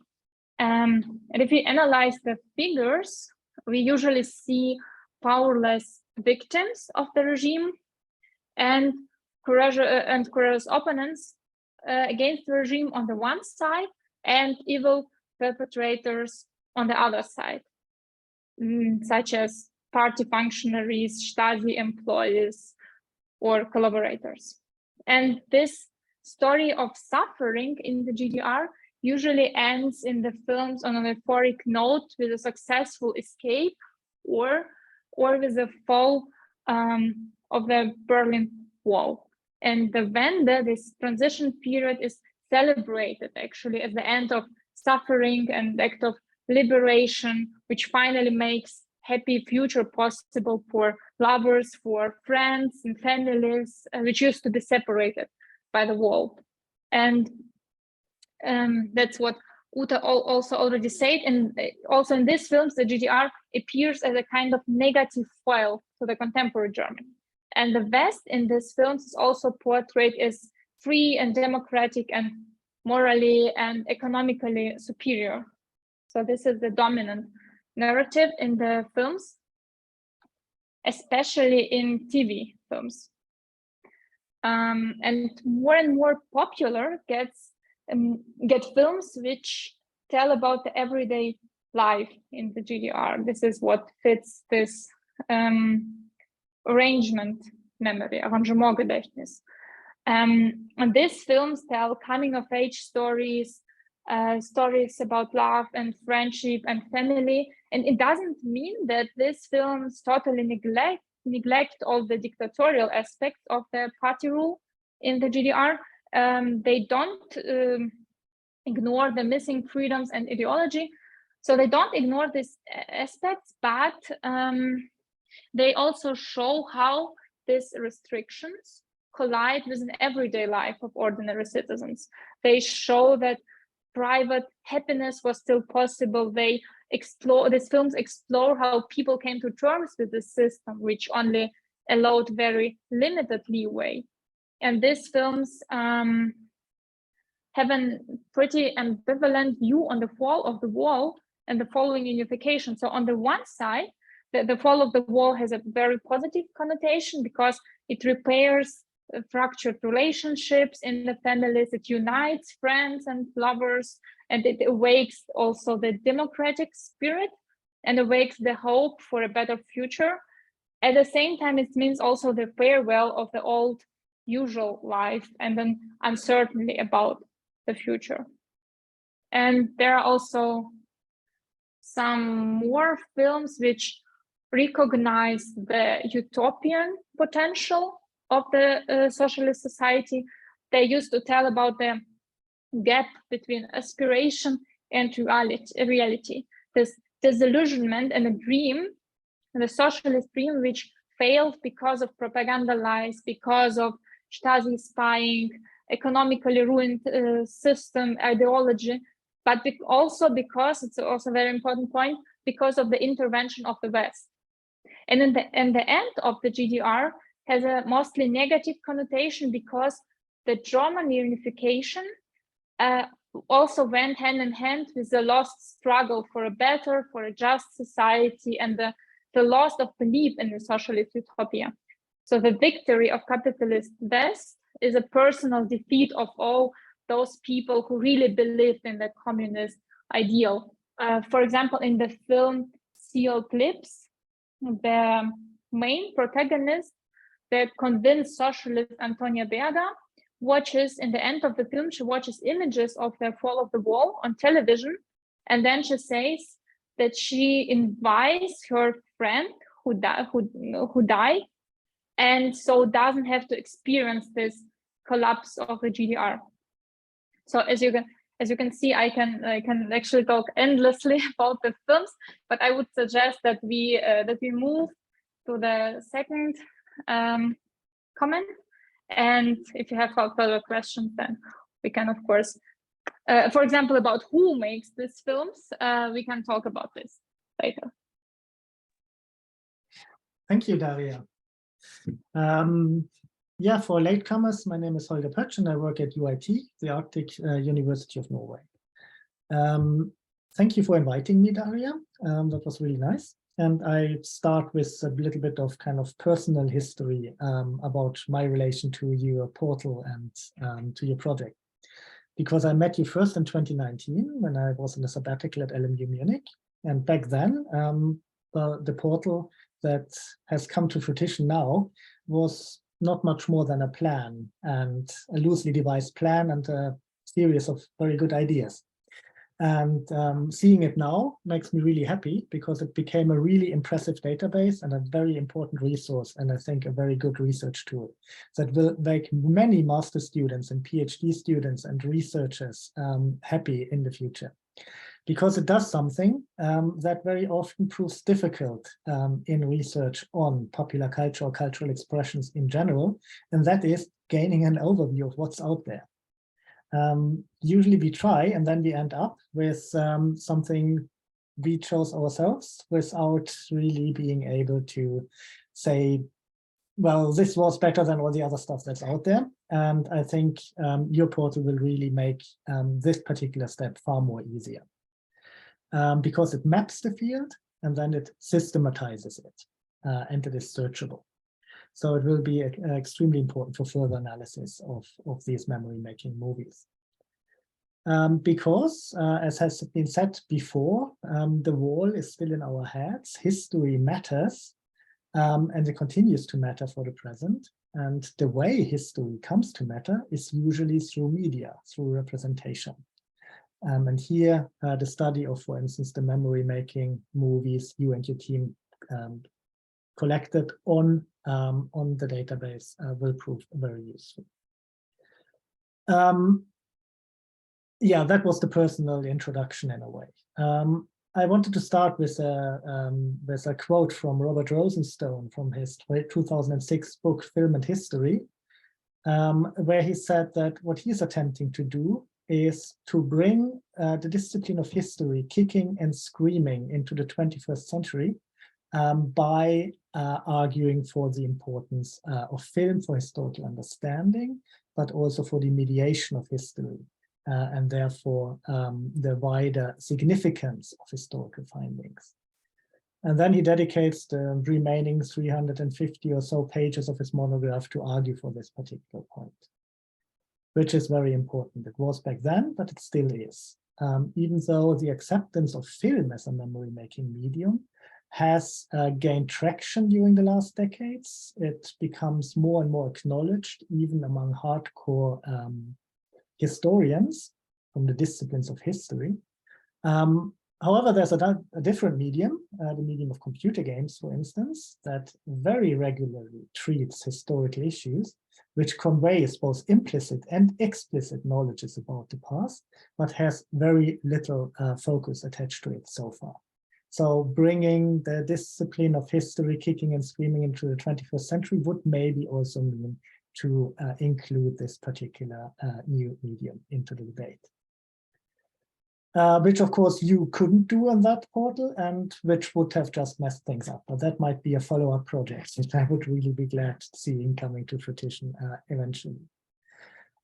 And if we analyze the figures, we usually see powerless victims of the regime and courageous opponents against the regime on the one side and evil perpetrators on the other side, such as party functionaries, Stasi employees, or collaborators. And this story of suffering in the GDR usually ends in the films on a euphoric note with a successful escape or with the fall of the Berlin Wall. And the Wende, this transition period, is celebrated actually as the end of suffering and act of liberation, which finally makes happy future possible for lovers, for friends and families, which used to be separated by the wall. And that's what Ute also already said. And also in these films, the GDR appears as a kind of negative foil to the contemporary Germany. And the West in these films is also portrayed as free and democratic and morally and economically superior. So this is the dominant narrative in the films, especially in TV films. And more popular get films which tell about the everyday life in the GDR. This is what fits this arrangement Gedächtnis. And these films tell coming-of-age stories, stories about love and friendship and family. And it doesn't mean that these films totally neglect all the dictatorial aspects of the party rule in the GDR. They don't ignore the missing freedoms and ideology. So they don't ignore these aspects, but they also show how these restrictions collide with an everyday life of ordinary citizens. They show that private happiness was still possible. These films explore how people came to terms with the system, which only allowed very limited leeway. And these films have a pretty ambivalent view on the fall of the wall and the following unification. So on the one side, the fall of the wall has a very positive connotation because it repairs fractured relationships in the families, it unites friends and lovers, and it awakes also the democratic spirit and awakes the hope for a better future. At the same time, it means also the farewell of the old usual life and an uncertainty about the future. And there are also some more films which recognize the utopian potential of the socialist society. They used to tell about the gap between aspiration and reality, this disillusionment and a dream, the socialist dream, which failed because of propaganda lies, because of Stasi spying, economically ruined system, ideology, but also because, it's also a very important point, because of the intervention of the West. And in the end of the GDR has a mostly negative connotation, because the German unification also went hand in hand with the lost struggle for a better, for a just society, and the loss of belief in the socialist utopia. So the victory of capitalist West is a personal defeat of all those people who really believed in the communist ideal. For example, in the film Sealed Lips, the main protagonist, the convinced socialist Antonia Berger, watches, in the end of the film, she watches images of the fall of the wall on television, and then she says that she invites her friend who died, and so doesn't have to experience this collapse of the GDR. So as you can see, I can actually talk endlessly about the films, but I would suggest that we move to the second comment. And if you have further questions, then we can, of course, for example, about who makes these films, we can talk about this later. Thank you, Daria. Yeah, for latecomers, my name is Holger Pötzsch and I work at UIT, the Arctic University of Norway. Thank you for inviting me, Daria. That was really nice. And I start with a little bit of kind of personal history about my relation to your portal and to your project. Because I met you first in 2019 when I was in a sabbatical at LMU Munich. And back then, the portal that has come to fruition now was not much more than a plan, and a loosely devised plan and a series of very good ideas. And seeing it now makes me really happy, because it became a really impressive database and a very important resource, and I think a very good research tool that will make many master students and PhD students and researchers happy in the future. Because it does something that very often proves difficult in research on popular culture or cultural expressions in general, and that is gaining an overview of what's out there. Usually we try and then we end up with something we chose ourselves without really being able to say, well, this was better than all the other stuff that's out there. And I think your portal will really make this particular step far more easier. Because it maps the field and then it systematizes it and it is searchable. So it will be extremely important for further analysis of these memory-making movies. Because, as has been said before, the wall is still in our heads, history matters, and it continues to matter for the present. And the way history comes to matter is usually through media, through representation. And here, the study of, for instance, the memory-making movies you and your team collected on the database will prove very useful. Yeah, that was the personal introduction in a way. I wanted to start with a quote from Robert Rosenstone from his 2006 book, Film and History, where he said that what he's attempting to do is to bring the discipline of history kicking and screaming into the 21st century by arguing for the importance of film for historical understanding, but also for the mediation of history, and therefore the wider significance of historical findings. And then he dedicates the remaining 350 or so pages of his monograph to argue for this particular point, which is very important. It was back then, but it still is. Even though the acceptance of film as a memory-making medium has gained traction during the last decades, it becomes more and more acknowledged, even among hardcore historians from the disciplines of history. However, there's a different medium, the medium of computer games, for instance, that very regularly treats historical issues, which conveys both implicit and explicit knowledges about the past, but has very little focus attached to it so far. So bringing the discipline of history kicking and screaming into the 21st century would maybe also mean to include this particular new medium into the debate. Which of course you couldn't do on that portal and which would have just messed things up. But that might be a follow-up project that I would really be glad seeing coming to fruition eventually.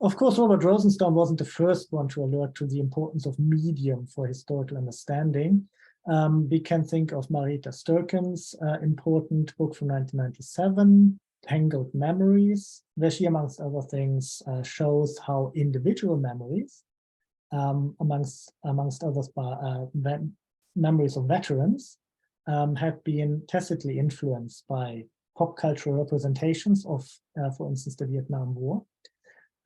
Of course, Robert Rosenstone wasn't the first one to alert to the importance of medium for historical understanding. We can think of Marita Sturken's important book from 1997, Tangled Memories, where she, amongst other things, shows how individual memories, amongst others, memories of veterans, have been tacitly influenced by pop cultural representations of, for instance, the Vietnam War,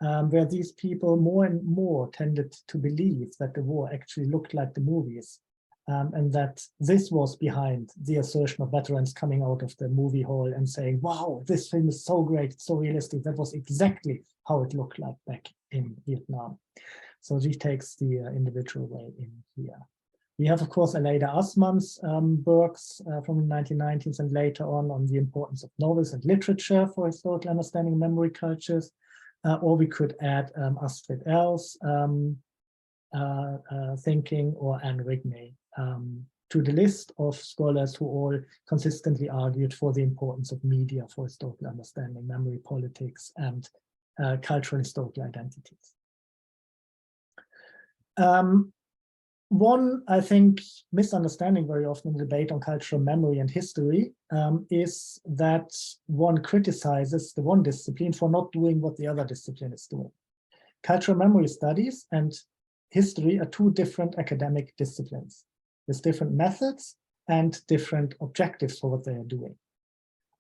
where these people more and more tended to believe that the war actually looked like the movies, and that this was behind the assertion of veterans coming out of the movie hall and saying, wow, this film is so great, so realistic. That was exactly how it looked like back in Vietnam. So she takes the individual way in here. We have, of course, Aleida Assmann's works from the 1990s and later on the importance of novels and literature for historical understanding memory cultures. Or we could add Astrid L's thinking, or Anne Rigney, to the list of scholars who all consistently argued for the importance of media for historical understanding memory politics and cultural historical identities. One, I think, misunderstanding very often in the debate on cultural memory and history is that one criticizes the one discipline for not doing what the other discipline is doing. Cultural memory studies and history are two different academic disciplines with different methods and different objectives for what they are doing.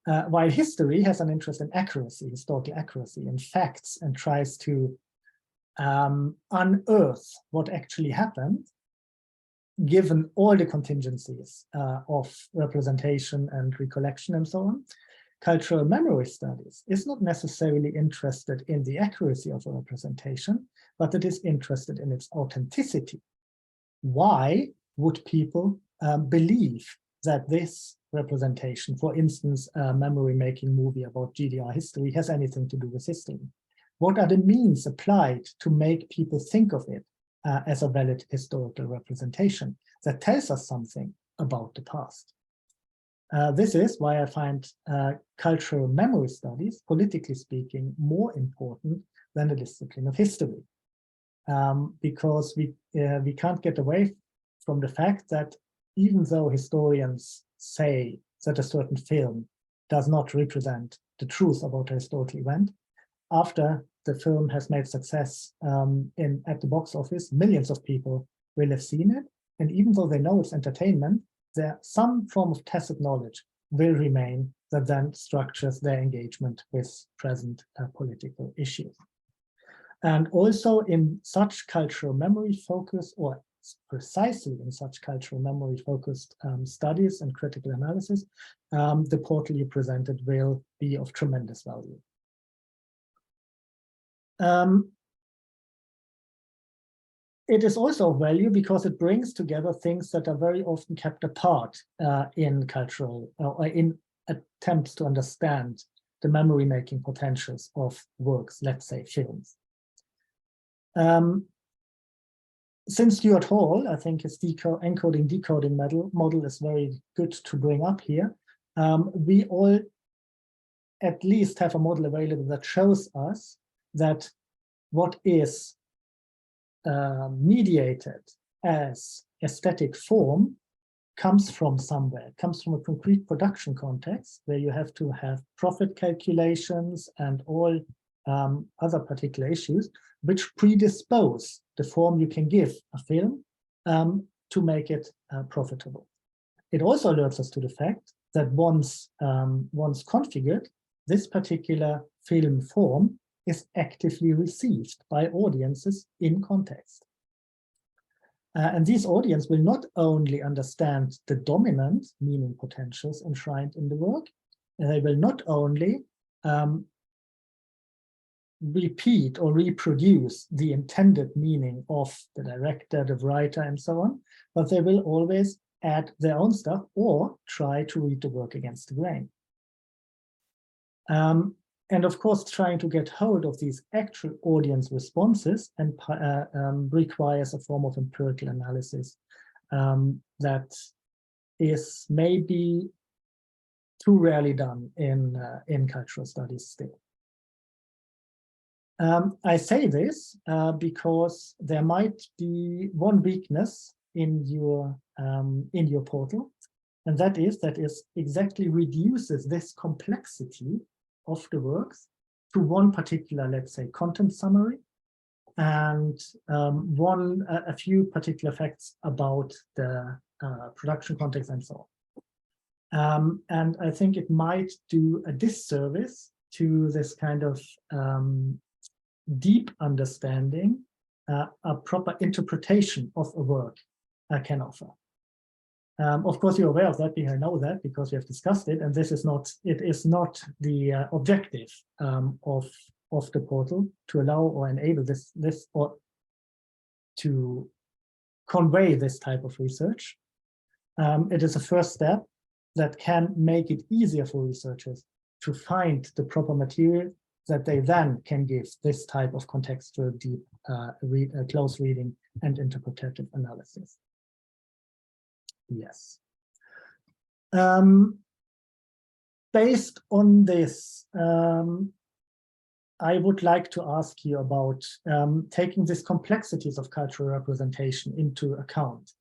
While history has an interest in accuracy, historical accuracy, in facts, and tries to unearth what actually happened, given all the contingencies of representation and recollection and so on, cultural memory studies is not necessarily interested in the accuracy of a representation, but it is interested in its authenticity. Why would people believe that this representation, for instance, a memory-making movie about GDR history, has anything to do with history? What are the means applied to make people think of it as a valid historical representation that tells us something about the past? This is why I find cultural memory studies, politically speaking, more important than the discipline of history, because we can't get away from the fact that even though historians say that a certain film does not represent the truth about a historical event, after the film has made success at the box office, millions of people will have seen it. And even though they know it's entertainment, some form of tacit knowledge will remain that then structures their engagement with present political issues. And also in such cultural memory focus, or precisely in such cultural memory focused studies and critical analysis, the portal you presented will be of tremendous value. It is also of value because it brings together things that are very often kept apart in cultural or in attempts to understand the memory-making potentials of works, let's say films. Since Stuart Hall, I think his encoding decoding model is very good to bring up here. We all at least have a model available that shows us that what is mediated as aesthetic form comes from somewhere. It comes from a concrete production context where you have to have profit calculations and all other particular issues which predispose the form you can give a film to make it profitable. It also alerts us to the fact that once configured, this particular film form is actively received by audiences in context. And these audience will not only understand the dominant meaning potentials enshrined in the work, and they will not only repeat or reproduce the intended meaning of the director, the writer, and so on, but they will always add their own stuff or try to read the work against the grain. And of course, trying to get hold of these actual audience responses and requires a form of empirical analysis that is maybe too rarely done in cultural studies still. I say this because there might be one weakness in your portal, and that is exactly reduces this complexity of the works to one particular, let's say, content summary and a few particular facts about the production context and so on. And I think it might do a disservice to this kind of deep understanding a proper interpretation of a work can offer. Of course, you're aware of that. We know that because we have discussed it, and this is not. It is not the objective of the portal to allow or enable this or to convey this type of research. It is a first step that can make it easier for researchers to find the proper material that they then can give this type of contextual, deep, close reading and interpretative analysis. Yes. Based on this, I would like to ask you about taking these complexities of cultural representation into account.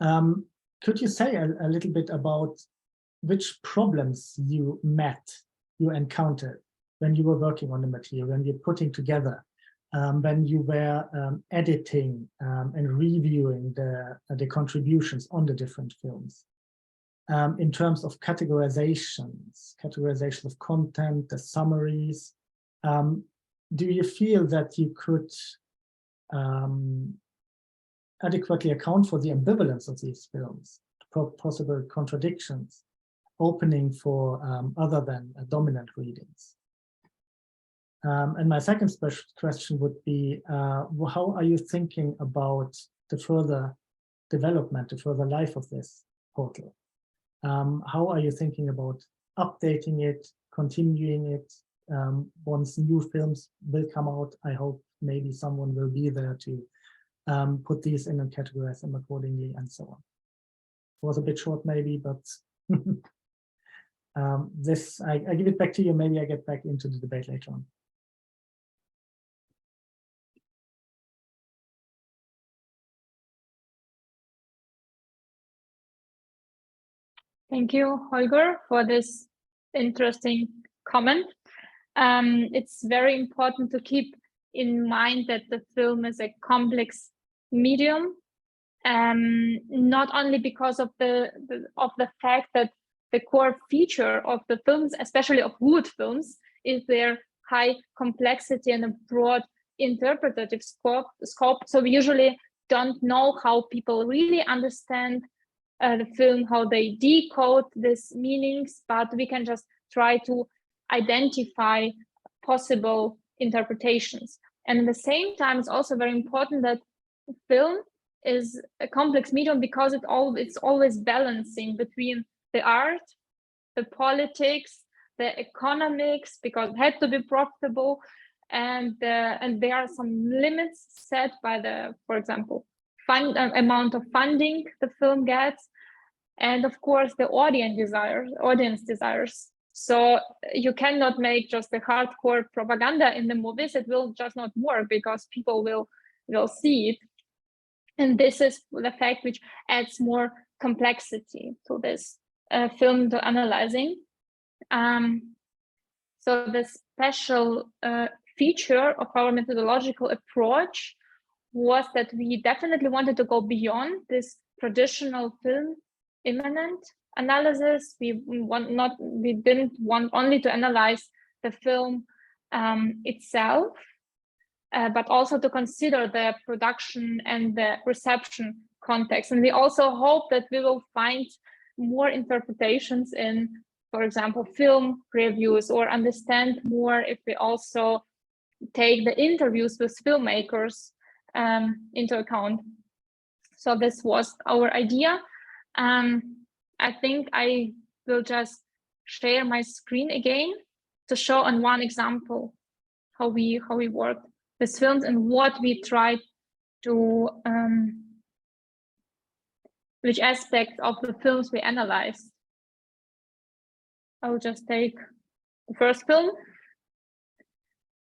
Could you say a little bit about which problems you encountered when you were working on the material, when you're putting together, when you were editing and reviewing the contributions on the different films, in terms of categorization of content, the summaries? Do you feel that you could adequately account for the ambivalence of these films, possible contradictions, opening for other than dominant readings? And my second question would be, how are you thinking about the further development, the further life of this portal? How are you thinking about updating it, continuing it? Once new films will come out, I hope maybe someone will be there to put these in and categorize them accordingly and so on. It was a bit short maybe, but I give it back to you. Maybe I get back into the debate later on. Thank you, Holger, for this interesting comment. It's very important to keep in mind that the film is a complex medium, not only because of the fact that the core feature of the films, especially of wood films, is their high complexity and a broad interpretative scope. So we usually don't know how people really understand the film, how they decode these meanings, but we can just try to identify possible interpretations. And at the same time, it's also very important that film is a complex medium because it's always balancing between the art, the politics, the economics, because it had to be profitable, and there are some limits set by the, for example, amount of funding the film gets, and of course the audience desires. So you cannot make just the hardcore propaganda in the movies. It will just not work because people will see it. And this is the fact which adds more complexity to this film to analyzing. So the special feature of our methodological approach was that we definitely wanted to go beyond this traditional film immanent analysis. We didn't want only to analyze the film itself, but also to consider the production and the reception context. And we also hope that we will find more interpretations in, for example, film reviews, or understand more if we also take the interviews with filmmakers into account. So this was our idea. I think I will just share my screen again to show on one example how we worked with films and what we tried to, which aspects of the films we analyzed. I will just take the first film.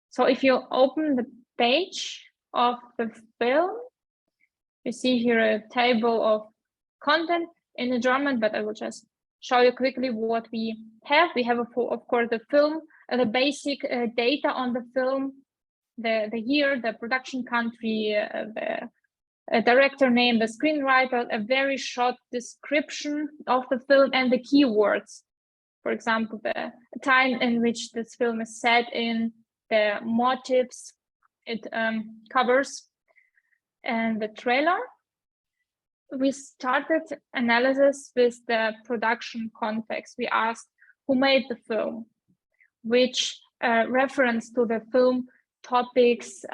So if you open the page of the film, you see here a table of content in the German, but I will just show you quickly what we have. We have, of course, the film, the basic data on the film, the year, the production country, the director name, the screenwriter, a very short description of the film, and the keywords. For example, the time in which this film is set in, the motifs it covers, and the trailer. We started analysis with the production context. We asked who made the film, which reference to the film topics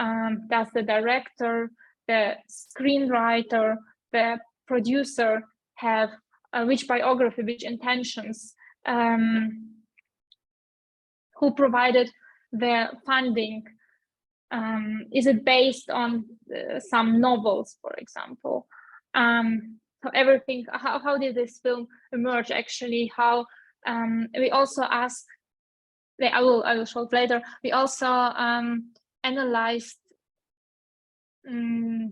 does the director, the screenwriter, the producer have, which biography, which intentions, who provided the funding, is it based on some novels, for example? So everything, how did this film emerge actually? How we also asked, I will show it later. We also analyzed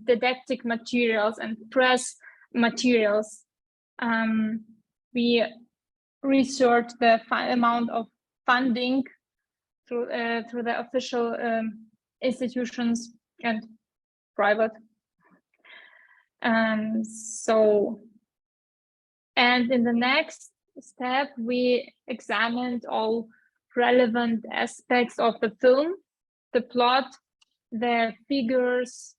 didactic materials and press materials. We researched the amount of funding through the official institutions and private. And in the next step, we examined all relevant aspects of the film, the plot, the figures,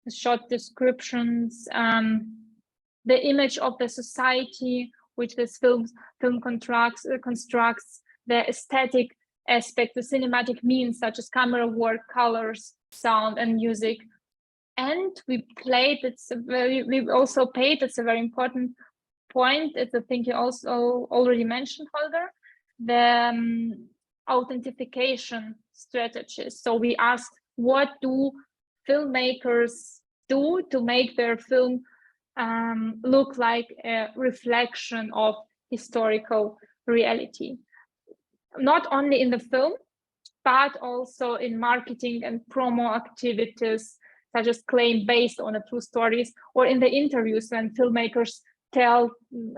the short descriptions, the image of the society which this film constructs, the aesthetic aspect, the cinematic means such as camera work, colors, sound, and music. And we also paid, it's a very important point, it's a thing you also already mentioned, Holger, the authentication strategies. So we asked, what do filmmakers do to make their film look like a reflection of historical reality? Not only in the film, but also in marketing and promo activities, such as claim based on the true stories, or in the interviews when filmmakers tell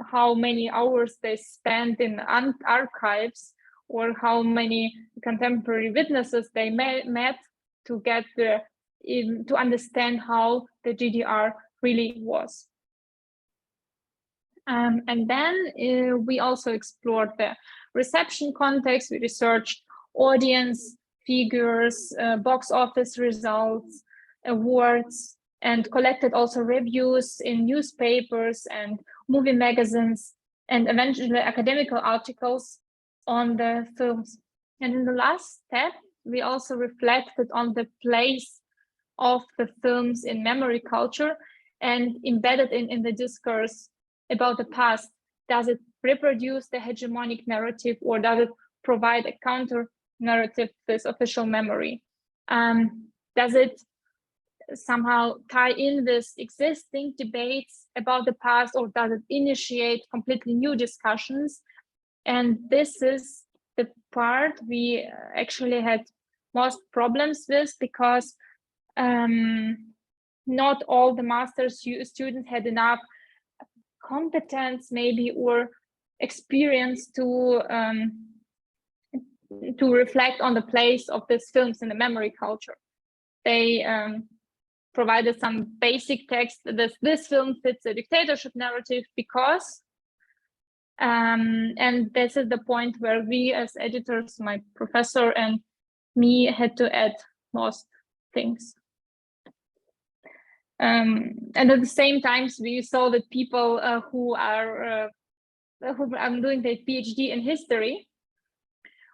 how many hours they spent in archives, or how many contemporary witnesses they met to get to understand how the GDR really was. And then we also explored the reception context. We researched audience figures, box office results, awards, and collected also reviews in newspapers and movie magazines, and eventually academical articles on the films. And in the last step, we also reflected on the place of the films in memory culture and embedded in the discourse about the past. Does it reproduce the hegemonic narrative, or does it provide a counter narrative to this official memory? Does it somehow tie in with existing debates about the past, or does it initiate completely new discussions? And this is the part we actually had most problems with, because not all the master's students had enough competence maybe or experience to reflect on the place of these films in the memory culture. They provided some basic text that this film fits a dictatorship narrative because, and this is the point where we as editors, my professor and me had to add most things. And at the same time, we saw that people who are doing their PhD in history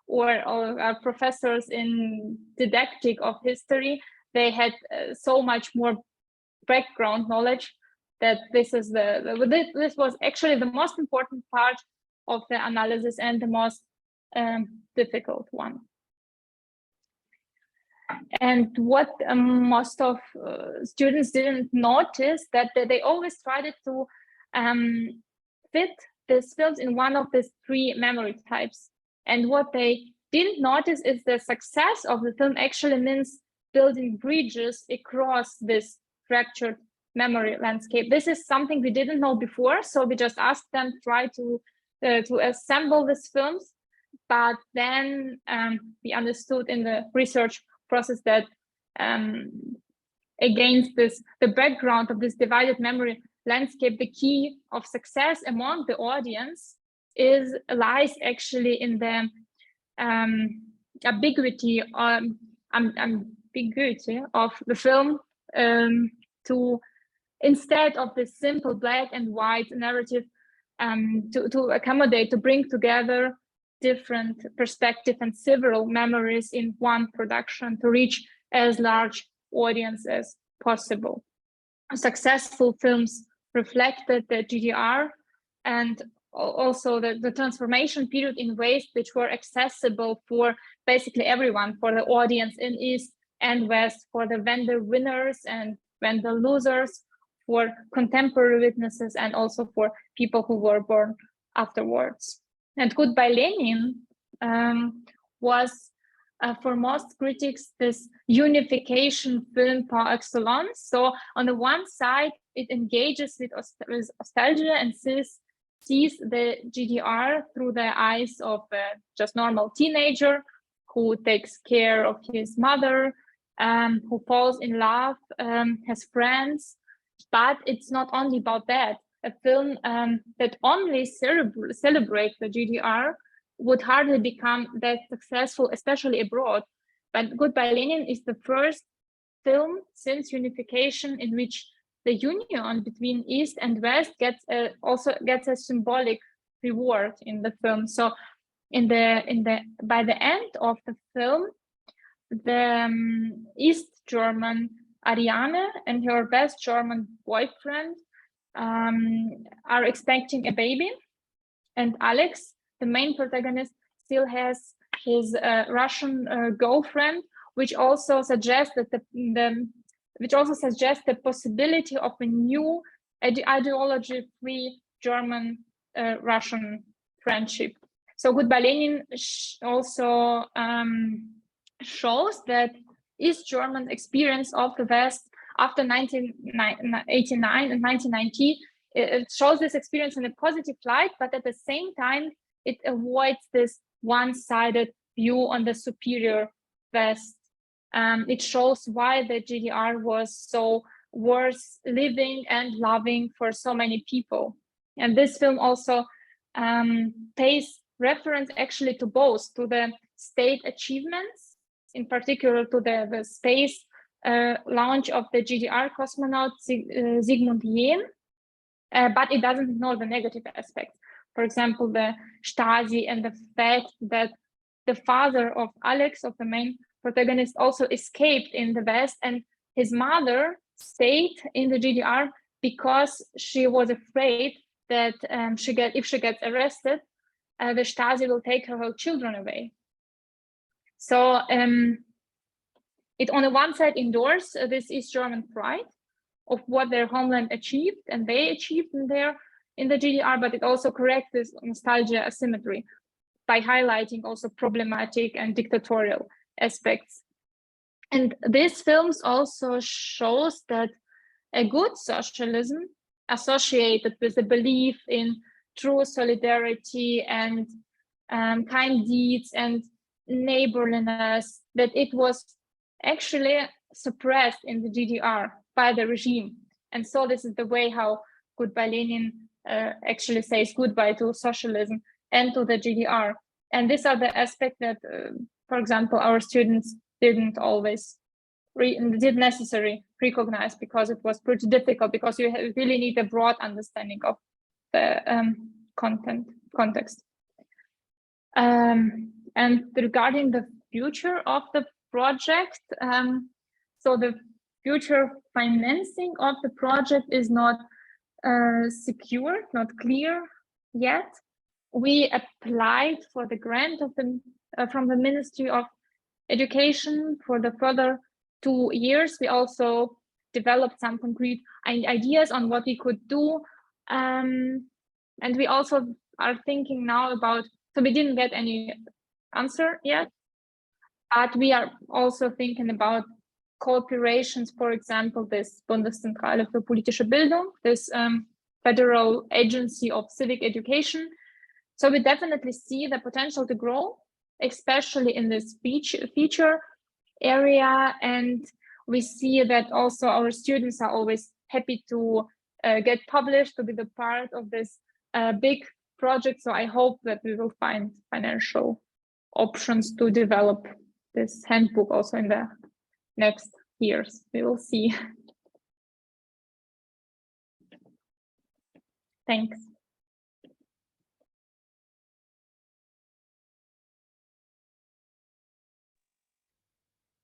or are professors in didactic of history, they had so much more background knowledge that this was actually the most important part of the analysis and the most difficult one. And what most of students didn't notice, that they always tried to fit these films in one of these three memory types. And what they didn't notice is the success of the film actually means building bridges across this fractured memory landscape. This is something we didn't know before, so we just asked them try to assemble these films. But then we understood in the research process that against the background of this divided memory landscape, the key of success among the audience lies actually in the ambiguity of the film, to instead of this simple black and white narrative, to accommodate, to bring together different perspectives and several memories in one production to reach as large audience as possible. Successful films reflected the GDR and also the transformation period in ways which were accessible for basically everyone, for the audience in East and West, for the vendor winners and vendor losers, for contemporary witnesses, and also for people who were born afterwards. And Goodbye Lenin was, for most critics, this unification film par excellence. So on the one side, it engages with nostalgia and sees the GDR through the eyes of a just normal teenager who takes care of his mother, who falls in love, has friends. But it's not only about that. A film that only celebrates the GDR would hardly become that successful, especially abroad. But Goodbye Lenin is the first film since unification in which the union between East and West also gets a symbolic reward in the film. So by the end of the film, the East German Ariane and her West German boyfriend are expecting a baby, and Alex, the main protagonist, still has his Russian girlfriend, which also suggests that the possibility of a new ideology-free German-Russian friendship. So Goodbye Lenin also shows that East German experience of the West after 1989 and 1990, it shows this experience in a positive light, but at the same time, it avoids this one-sided view on the superior West. It shows why the GDR was so worth living and loving for so many people. And this film also pays reference actually to both, to the state achievements, in particular to the space launch of the GDR cosmonaut Zygmunt Jähn, but it doesn't ignore the negative aspects. For example, the Stasi and the fact that the father of Alex, of the main protagonist, also escaped in the West, and his mother stayed in the GDR because she was afraid that if she gets arrested, the Stasi will take her children away. So it on the one side endorses this East German pride of what their homeland achieved and they achieved in the GDR, but it also corrects this nostalgia asymmetry by highlighting also problematic and dictatorial aspects. And these films also shows that a good socialism associated with the belief in true solidarity and kind deeds and neighborliness, that it was actually suppressed in the GDR by the regime. And so this is the way how Goodbye Lenin actually says goodbye to socialism and to the GDR. And these are the aspects that for example, our students didn't always necessarily recognize, because it was pretty difficult, because you really need a broad understanding of the context. And regarding the future of the project, so the future financing of the project is not secure, not clear yet. We applied for the grant of from the Ministry of Education for the further 2 years. We also developed some concrete ideas on what we could do. And we also are thinking now about, so we didn't get any answer yet, but we are also thinking about cooperations, for example, this Bundeszentrale für politische Bildung, this federal agency of civic education. So we definitely see the potential to grow, especially in this feature area. And we see that also our students are always happy to get published, to be the part of this big project. So I hope that we will find financial options to develop this handbook also in the next years. We will see. Thanks.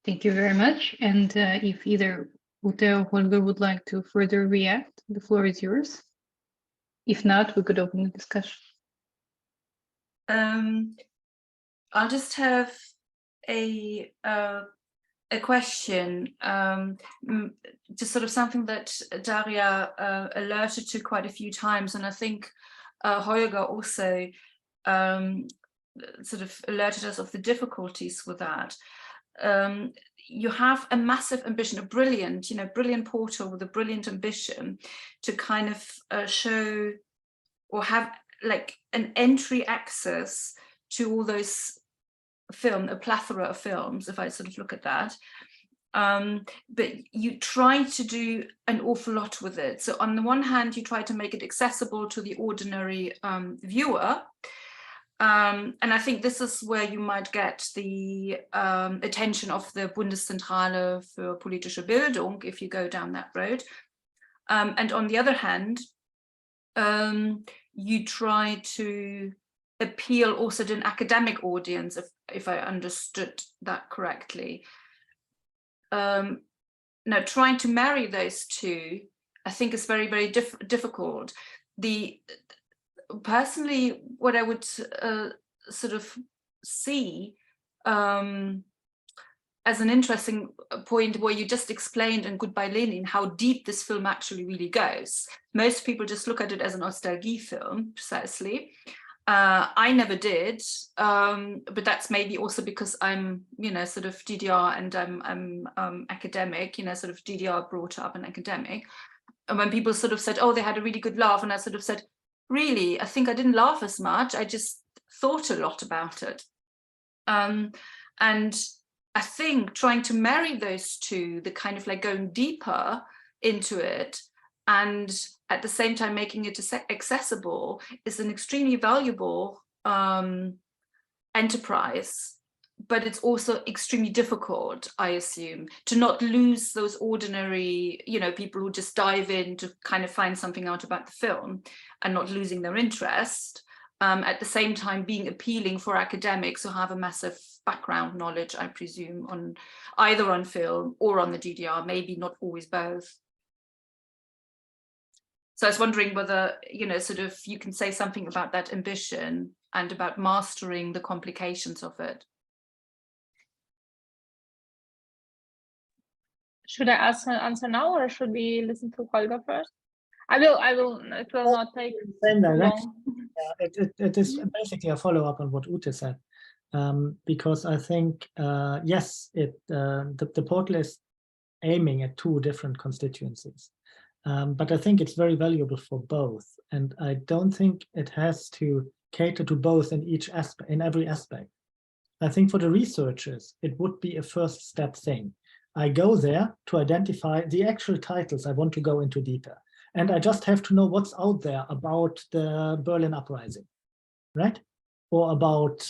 Thank you very much. And if either Ute or Holger would like to further react, the floor is yours. If not, we could open the discussion. I'll just have a question, just sort of something that Daria alerted to quite a few times, and I think Holger also sort of alerted us of the difficulties with that. You have a massive ambition, a brilliant portal with a brilliant ambition to kind of show or have like an entry access to all those a plethora of films, if I sort of look at that. But you try to do an awful lot with it. So on the one hand, you try to make it accessible to the ordinary viewer. And I think this is where you might get the attention of the Bundeszentrale für politische Bildung if you go down that road. And on the other hand, you try to appeal also to an academic audience, if I understood that correctly. Now, trying to marry those two, I think is very, very difficult. Personally, what I would sort of see as an interesting point where you just explained in Goodbye Lenin how deep this film actually really goes. Most people just look at it as a nostalgia film, precisely. I never did, but that's maybe also because I'm, sort of GDR and I'm academic, sort of GDR brought up and academic. And when people sort of said, oh, they had a really good laugh, and I sort of said, really, I think I didn't laugh as much. I just thought a lot about it. And I think trying to marry those two, the kind of like going deeper into it, and at the same time making it accessible, is an extremely valuable enterprise. But it's also extremely difficult, I assume, to not lose those ordinary, people who just dive in to kind of find something out about the film and not losing their interest. At the same time being appealing for academics who have a massive background knowledge, I presume, on either on film or on the GDR, maybe not always both. So I was wondering whether, sort of you can say something about that ambition and about mastering the complications of it. Should I answer now, or should we listen to Holger first? I will, it will not take same direction. long. Yeah, it is basically a follow-up on what Ute said, because I think, yes, the portal is aiming at two different constituencies. But I think it's very valuable for both, and I don't think it has to cater to both in every aspect. I think for the researchers, it would be a first step thing. I go there to identify the actual titles I want to go into detail, and I just have to know what's out there about the Berlin uprising, right? Or about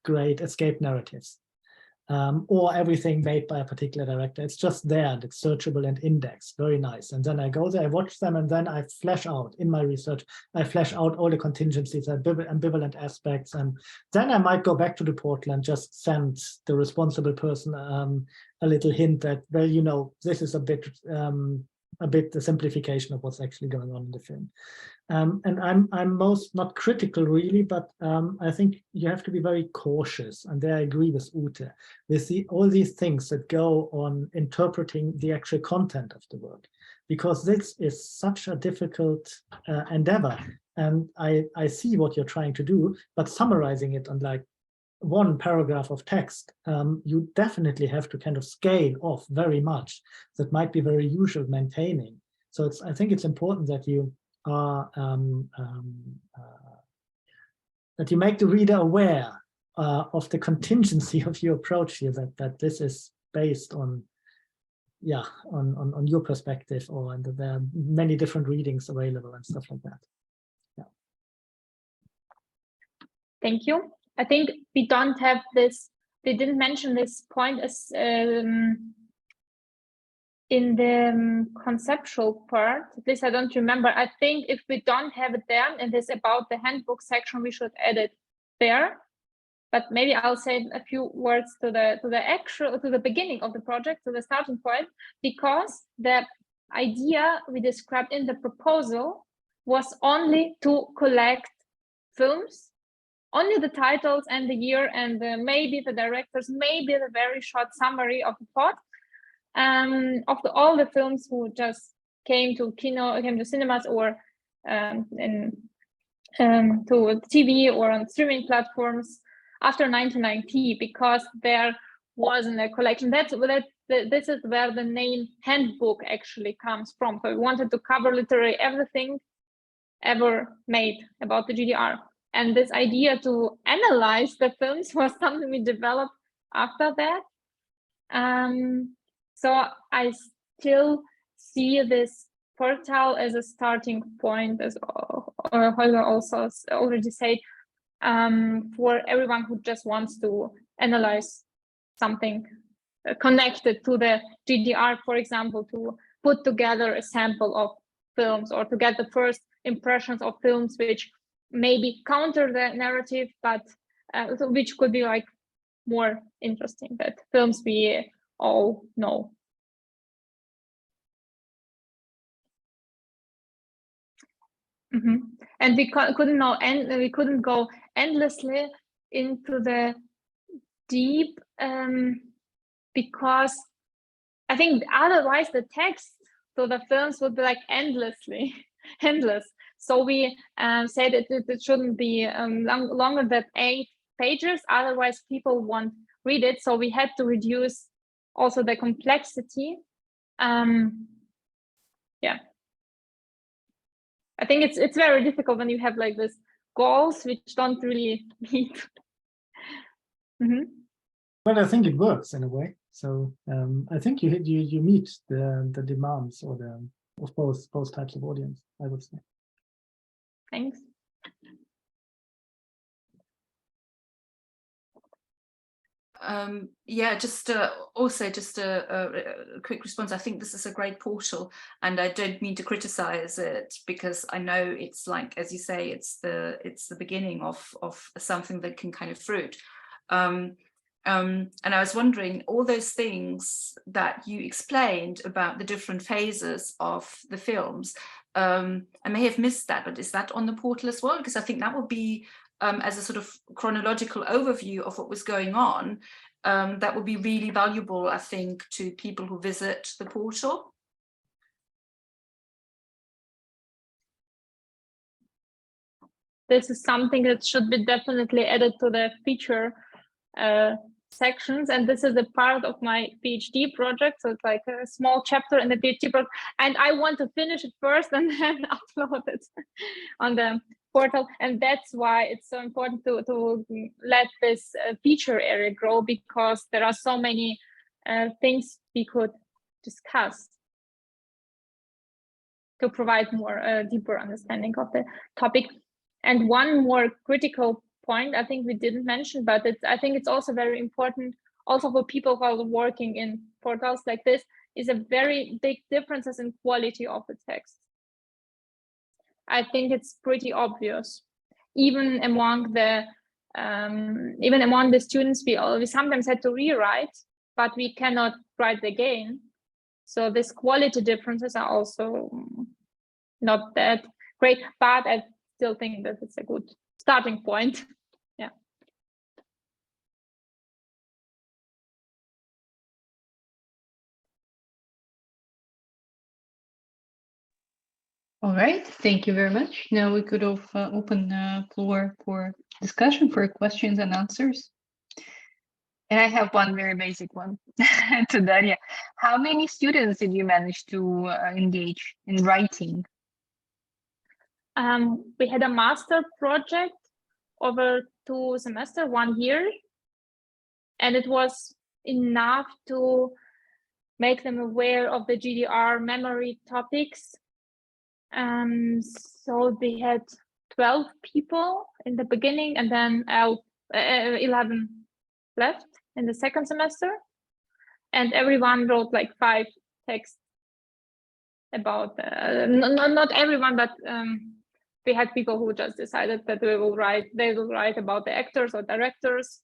great escape narratives. Or everything made by a particular director. It's just there, and it's searchable and indexed. Very nice. And then I go there, I watch them, and then I flesh out in my research. I flesh out all the contingencies, ambivalent aspects, and then I might go back to the portal and just send the responsible person a little hint that, well, you know, this is a bit the simplification of what's actually going on in the film. And I'm most not critical really, but I think you have to be very cautious, and there I agree with Ute. We see all these things that go on interpreting the actual content of the work, because this is such a difficult endeavor. And I see what you're trying to do, but summarizing it on like one paragraph of text, you definitely have to kind of scale off very much. That might be very usual maintaining. So I think it's important that you are that you make the reader aware of the contingency of your approach here, that this is based on your perspective, and that there are many different readings available and stuff like that. Yeah. Thank you. I think we don't have this, they didn't mention this point as in the conceptual part. At least I don't remember. I think if we don't have it there and it's about the handbook section, we should add it there. But maybe I'll say a few words to the beginning of the project, to the starting point, because the idea we described in the proposal was only to collect films, only the titles and the year and maybe the directors, maybe the very short summary of the plot, of all the films who just came to cinemas or to TV or on streaming platforms after 1990, because there wasn't a collection. This is where the name handbook actually comes from. So we wanted to cover literally everything ever made about the GDR. And this idea to analyze the films was something we developed after that. So I still see this portal as a starting point, as Holger also already said, for everyone who just wants to analyze something connected to the GDR, for example, to put together a sample of films or to get the first impressions of films which maybe counter the narrative, but which could be like more interesting, that films we all know. And we couldn't go endlessly into the deep, because I think otherwise the text to the films would be like endless. So we said that it shouldn't be longer than 8 pages, otherwise people won't read it. So we had to reduce also the complexity. Yeah. I think it's very difficult when you have like this goals which don't really meet. Well, I think it works in a way. So I think you meet the demands of both types of audience, I would say. Thanks. Yeah, just a quick response. I think this is a great portal, and I don't mean to criticize it, because I know it's like, as you say, it's the beginning of something that can kind of fruit. And I was wondering, all those things that you explained about the different phases of the films, I may have missed that, but is that on the portal as well? Because I think that would be, as a sort of chronological overview of what was going on, that would be really valuable, I think, to people who visit the portal. This is something that should be definitely added to the feature sections, and this is a part of my PhD project, so it's like a small chapter in the PhD project, and I want to finish it first and then upload it on the portal, and that's why it's so important to let this feature area grow, because there are so many things we could discuss to provide more deeper understanding of the topic. And one more critical point I think we didn't mention, but I think it's also very important also for people who are working in portals like this, is a very big differences in quality of the text. I think it's pretty obvious. Even among the students, we sometimes had to rewrite, but we cannot write again. So these quality differences are also not that great, but I still think that it's a good starting point. Yeah. All right, thank you very much. Now we could open the floor for discussion, for questions and answers. And I have one very basic one to Daria. How many students did you manage to engage in writing? We had a master project over 2 semesters, 1 year, and it was enough to make them aware of the GDR memory topics. So they had 12 people in the beginning, and then 11 left in the second semester, and everyone wrote like 5 texts about not everyone, but we had people who just decided that they will write about the actors or directors,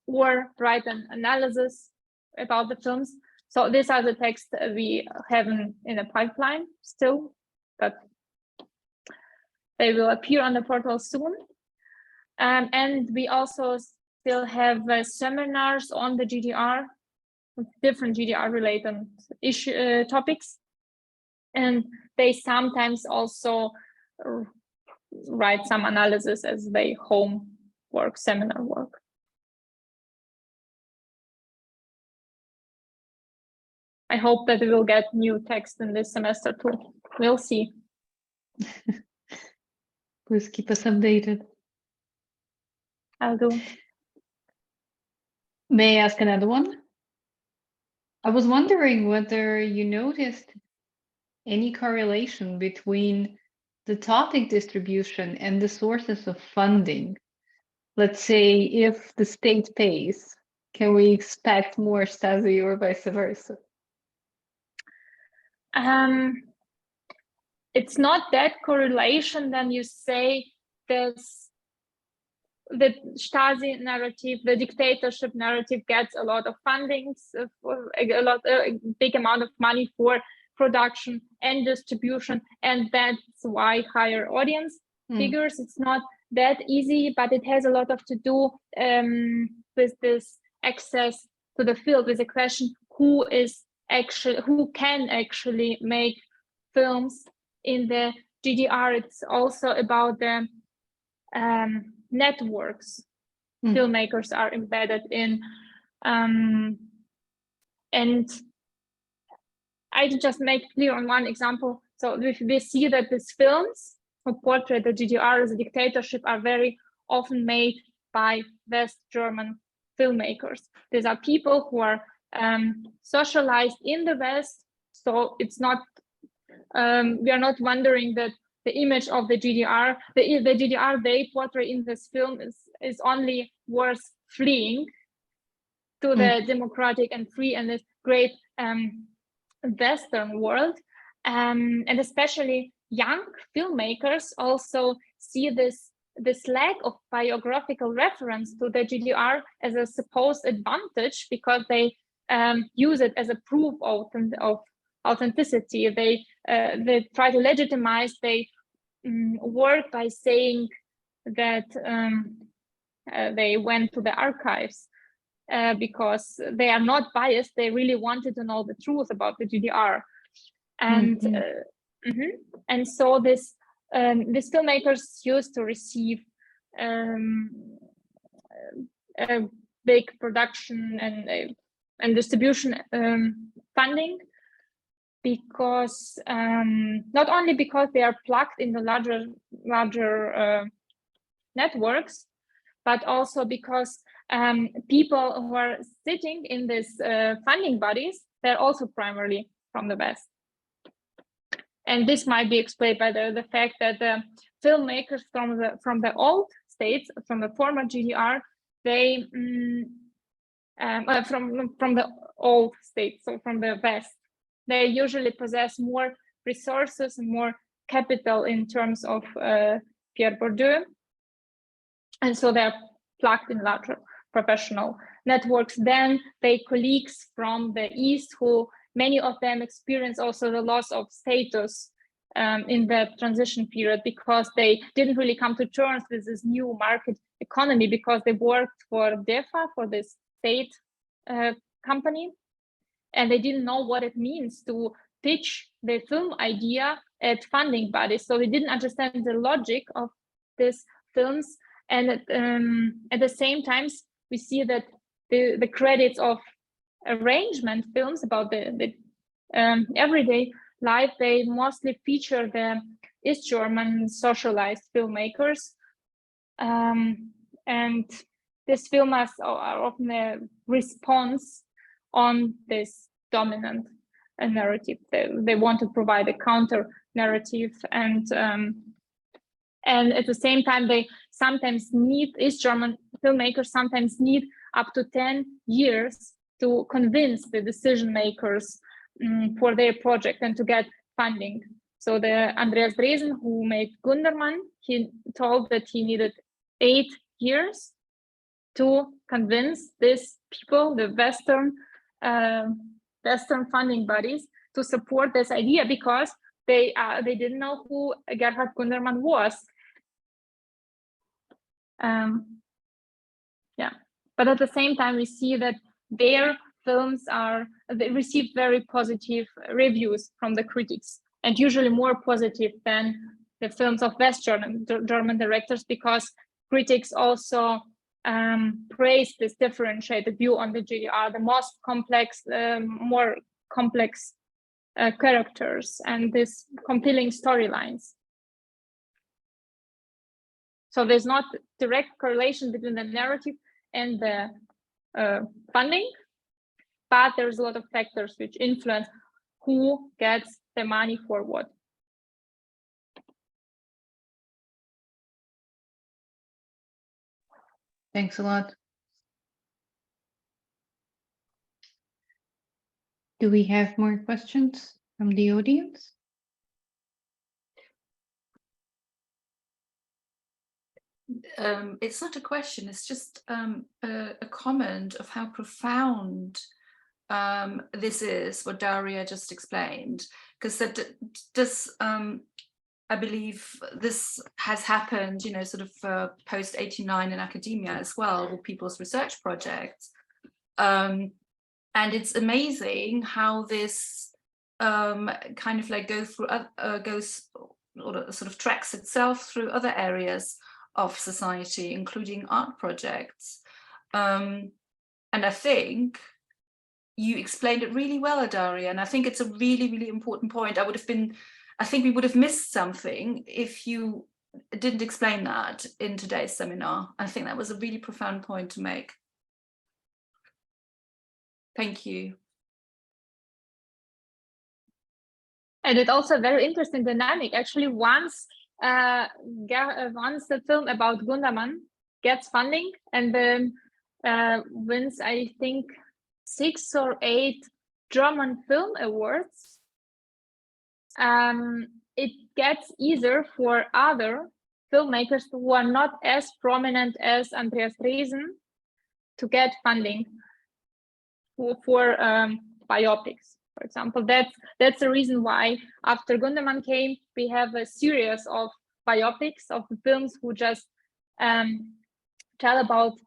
or write an analysis about the films. So these are the texts we have in the pipeline still, but they will appear on the portal soon. And we also still have seminars on the GDR, with different GDR related topics. And they sometimes also write some analysis as their homework, seminar work. I hope that we will get new text in this semester too. We'll see. Please keep us updated. I'll do. May I ask another one? I was wondering whether you noticed any correlation between the topic distribution and the sources of funding. Let's say if the state pays, can we expect more Stasi or vice versa? It's not that correlation. Then you say there's the Stasi narrative, the dictatorship narrative gets a lot of fundings, a big amount of money for production and distribution, and that's why higher audience figures. It's not that easy, but it has a lot to do with this access to the field, with the question who can actually make films in the GDR. It's also about the networks filmmakers are embedded in, and I just make clear on one example. So we see that these films who portray the GDR as a dictatorship are very often made by West German filmmakers. These are people who are socialized in the West, so it's not we are not wondering that the image of the GDR, the GDR they portray in this film is only worth fleeing to the democratic and free and this great Western world, and especially young filmmakers also see this lack of biographical reference to the GDR as a supposed advantage, because they use it as a proof of authenticity. They try to legitimize their work by saying that they went to the archives because they are not biased. They really wanted to know the truth about the GDR, and and so these filmmakers used to receive a big production and distribution funding, because not only because they are plugged in the larger networks, but also because people who are sitting in these funding bodies, they're also primarily from the West. And this might be explained by the fact that the filmmakers from the old states, from the former GDR, they from the old states, so from the West, they usually possess more resources and more capital in terms of Pierre Bourdieu, and so they're plugged in larger professional networks. Then they colleagues from the East, who many of them experience also the loss of status in the transition period, because they didn't really come to terms with this new market economy, because they worked for DEFA, for this state company, and they didn't know what it means to pitch the film idea at funding bodies. So they didn't understand the logic of these films. And at the same time, we see that the credits of arrangement films about the everyday life, they mostly feature the East German socialist filmmakers. And these films are often a response on this dominant narrative. They want to provide a counter narrative, and at the same time, they sometimes need, East German filmmakers sometimes need up to 10 years to convince the decision makers for their project and to get funding. So the Andreas Dresen, who made Gundermann, he told that he needed 8 years to convince these people, the Western funding bodies, to support this idea, because they didn't know who Gerhard Gundermann was. Yeah, but at the same time, we see that their films they receive very positive reviews from the critics, and usually more positive than the films of West German directors, because critics also praise this differentiated view on the GDR, the most complex, more complex characters and these compelling storylines. So there's not direct correlation between the narrative and the funding, but there's a lot of factors which influence who gets the money for what. Thanks a lot. Do we have more questions from the audience? It's not a question, it's just a comment of how profound this is, what Daria just explained, because I believe this has happened, sort of post 89 in academia as well, with people's research projects. And it's amazing how this kind of like goes or sort of tracks itself through other areas of society, including art projects. And I think you explained it really well, Daria, and I think it's a really, really important point. I think we would have missed something if you didn't explain that in today's seminar. I think that was a really profound point to make. Thank you. And it's also a very interesting dynamic. Actually, once the film about Gundermann gets funding and then wins, I think, 6 or 8 German film awards, it gets easier for other filmmakers who are not as prominent as Andreas Dresen to get funding for biopics, for example. That's the reason why after Gundermann came, we have a series of biopics of the films who just tell about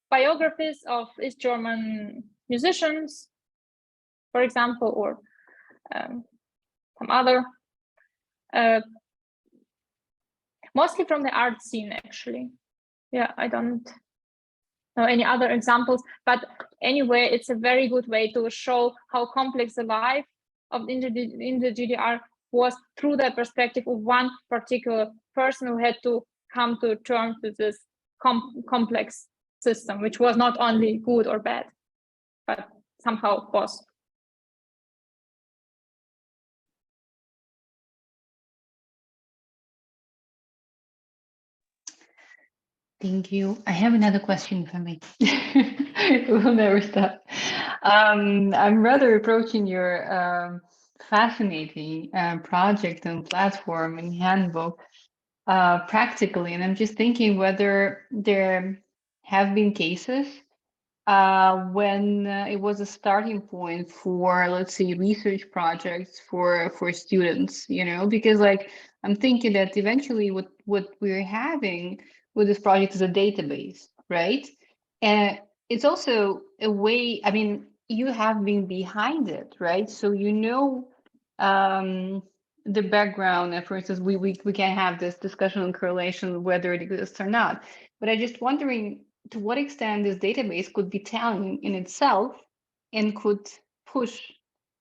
biographies of East German musicians, for example, or some other, mostly from the art scene, actually. Yeah, I don't know any other examples, but anyway, it's a very good way to show how complex the life of in the GDR was through the perspective of one particular person who had to come to terms with this complex system, which was not only good or bad, but somehow was. Thank you. I have another question for me. We'll never stop. I'm rather approaching your fascinating project and platform and handbook practically, and I'm just thinking whether there have been cases when it was a starting point for, let's say, research projects for students, you know, because like I'm thinking that eventually what we're having with this project is a database, right? And it's also a way, I mean, you have been behind it, right? So you know the background, and for instance, we can have this discussion on correlation, whether it exists or not. But I'm just wondering to what extent this database could be telling in itself and could push,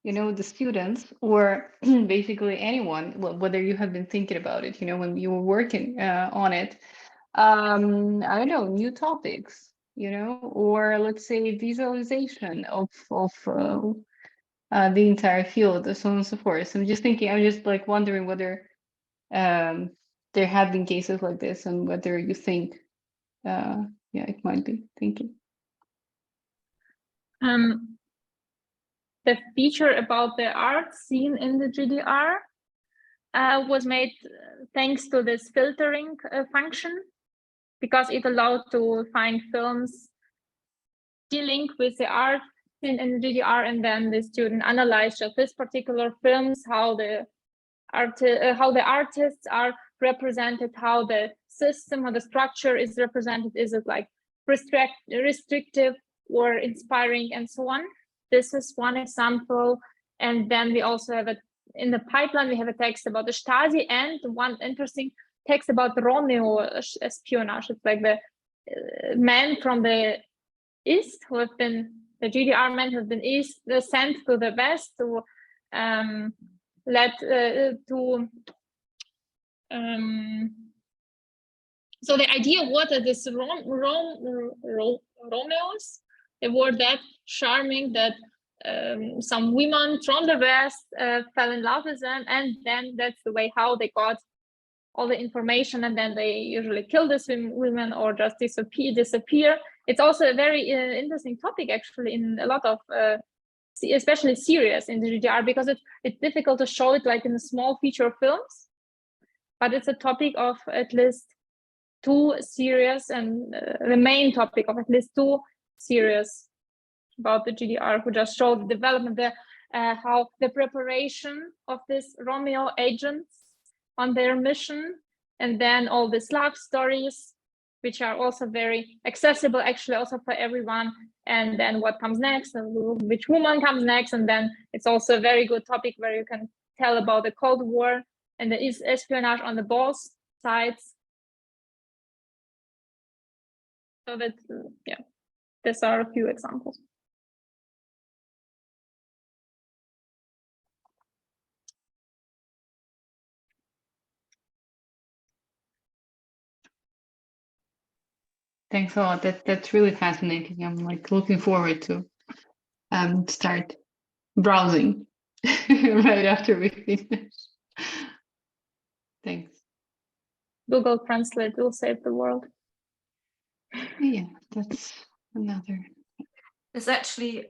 you know, the students or basically anyone, whether you have been thinking about it, you know, when you were working on it, I don't know, new topics, you know, or let's say visualization of the entire field, so on and so forth. So I'm just thinking, I'm just like wondering whether there have been cases like this and whether you think yeah, it might be. Thank you. The feature about the art scene in the GDR was made thanks to this filtering function, because it allowed to find films dealing with the art scene in the GDR, and then the student analyzed just this particular films, how the artists are represented, how the system, how the structure is represented. Is it like restrictive or inspiring, and so on? This is one example. And then we also have in the pipeline, we have a text about the Stasi and one interesting text about Romeo espionage. It's like the men from the East who have been, the GDR men who have been sent to the West to so the idea was that this Romeos, they were that charming that some women from the West fell in love with them, and then that's the way how they got all the information, and then they usually kill these women or just disappear. It's also a very interesting topic actually in a lot of especially series in the GDR, because it's difficult to show it like in a small feature films, but it's a topic of at least 2 series, and the main topic of at least 2 series about the GDR, who just showed the development, how the preparation of these Romeo agents on their mission, and then all these love stories, which are also very accessible actually also for everyone, and then what comes next, and which woman comes next. And then it's also a very good topic where you can tell about the Cold War and the espionage on the both sides. So that, yeah, these are a few examples. Thanks a lot. That's really fascinating. I'm like looking forward to start browsing right after we finish. Thanks. Google Translate will save the world. Yeah, that's another. There's actually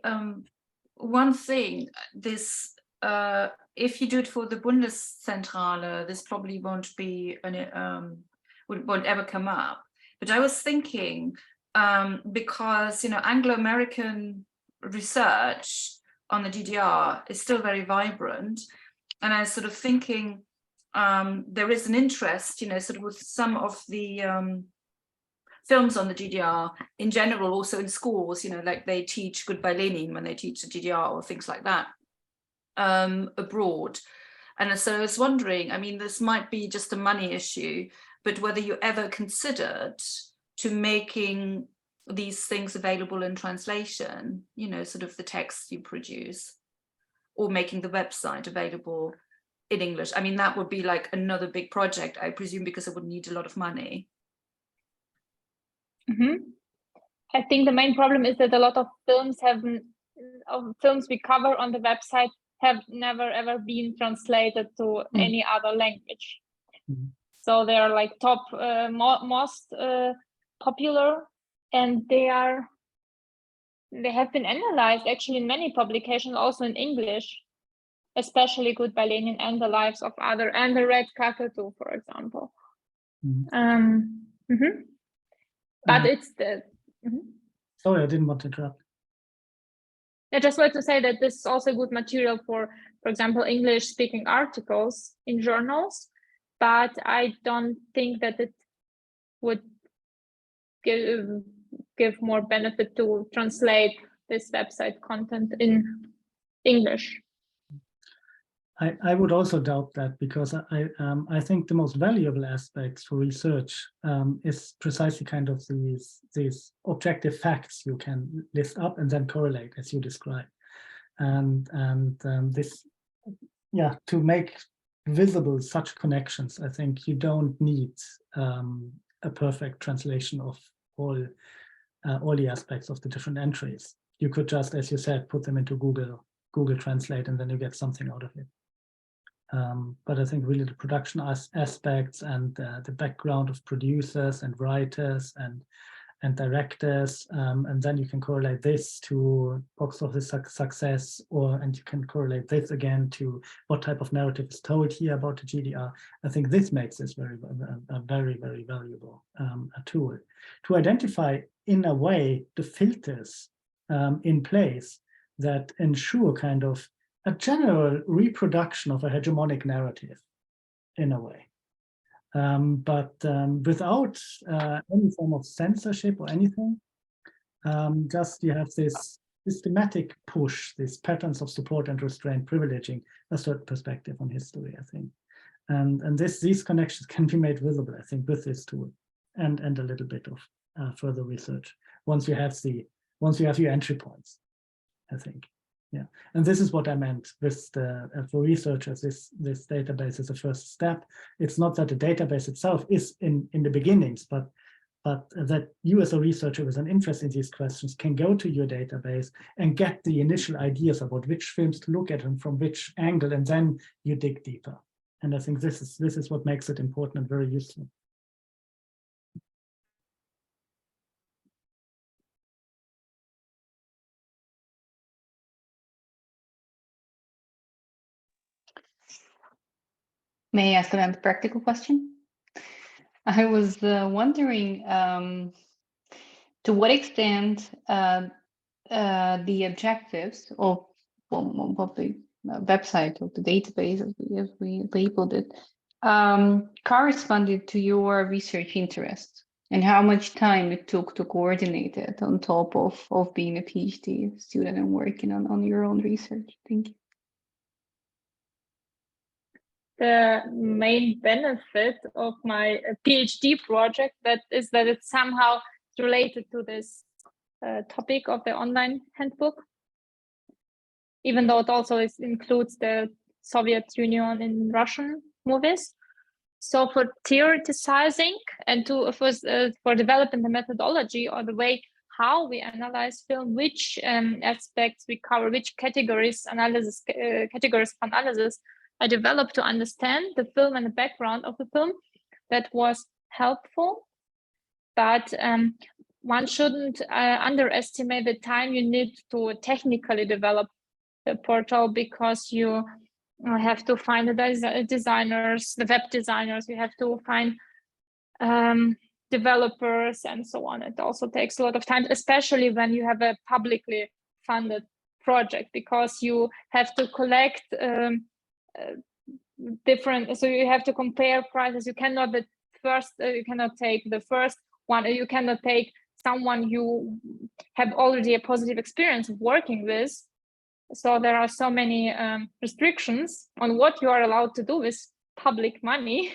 one thing, this if you do it for the Bundeszentrale, this probably won't be won't ever come up. But I was thinking, because Anglo-American research on the GDR is still very vibrant, and I was sort of thinking there is an interest, sort of with some of the films on the GDR in general, also in schools, like they teach Goodbye Lenin when they teach the GDR or things like that abroad. And so I was wondering, I mean, this might be just a money issue, but whether you ever considered to making these things available in translation, sort of the text you produce, or making the website available in English. I mean, that would be like another big project, I presume, because it would need a lot of money. I think the main problem is that a lot of films we cover on the website have never ever been translated to any other language. So they are like top most popular, and they have been analyzed actually in many publications, also in English, especially Goodbye Lenin and the Lives of Other and the Red Kakadu, for example. But it's the. Sorry, I didn't want to interrupt. I just wanted to say that this is also good material for example, English-speaking articles in journals, but I don't think that it would give more benefit to translate this website content in English. I would also doubt that, because I think the most valuable aspects for research is precisely kind of these objective facts you can list up and then correlate as you describe, and this, yeah, to make visible such connections. I think you don't need a perfect translation of all the aspects of the different entries. You could just, as you said, put them into Google Translate, and then you get something out of it. But I think really the production aspects and the background of producers and writers and directors, and then you can correlate this to box office success, and you can correlate this again to what type of narrative is told here about the GDR. I think this makes this very, very valuable a tool to identify, in a way, the filters in place that ensure kind of a general reproduction of a hegemonic narrative, in a way. But without any form of censorship or anything, just you have this systematic push, these patterns of support and restraint privileging a certain perspective on history, I think. And these connections can be made visible, I think, with this tool and a little bit of further research once you have your entry points, I think. Yeah, and this is what I meant with for researchers, this database is a first step. It's not that the database itself is in the beginnings, but that you as a researcher with an interest in these questions can go to your database and get the initial ideas about which films to look at and from which angle, and then you dig deeper. And I think this is what makes it important and very useful. May I ask another practical question? I was wondering to what extent the objectives of the website, of the database, as we labeled it, corresponded to your research interests, and how much time it took to coordinate it on top of being a PhD student and working on your own research. Thank you. The main benefit of my PhD project is that it's somehow related to this topic of the online handbook, even though it also includes the Soviet Union in Russian movies. So for theoretizing and for developing the methodology or the way how we analyze film, which aspects we cover, which categories of analysis I developed to understand the film and the background of the film, that was helpful. But one shouldn't underestimate the time you need to technically develop the portal, because you have to find the designers, the web designers, you have to find developers and so on. It also takes a lot of time, especially when you have a publicly funded project, because you have to collect different, so you have to compare prices. You cannot you cannot take the first one, or you cannot take someone you have already a positive experience of working with. So there are so many restrictions on what you are allowed to do with public money.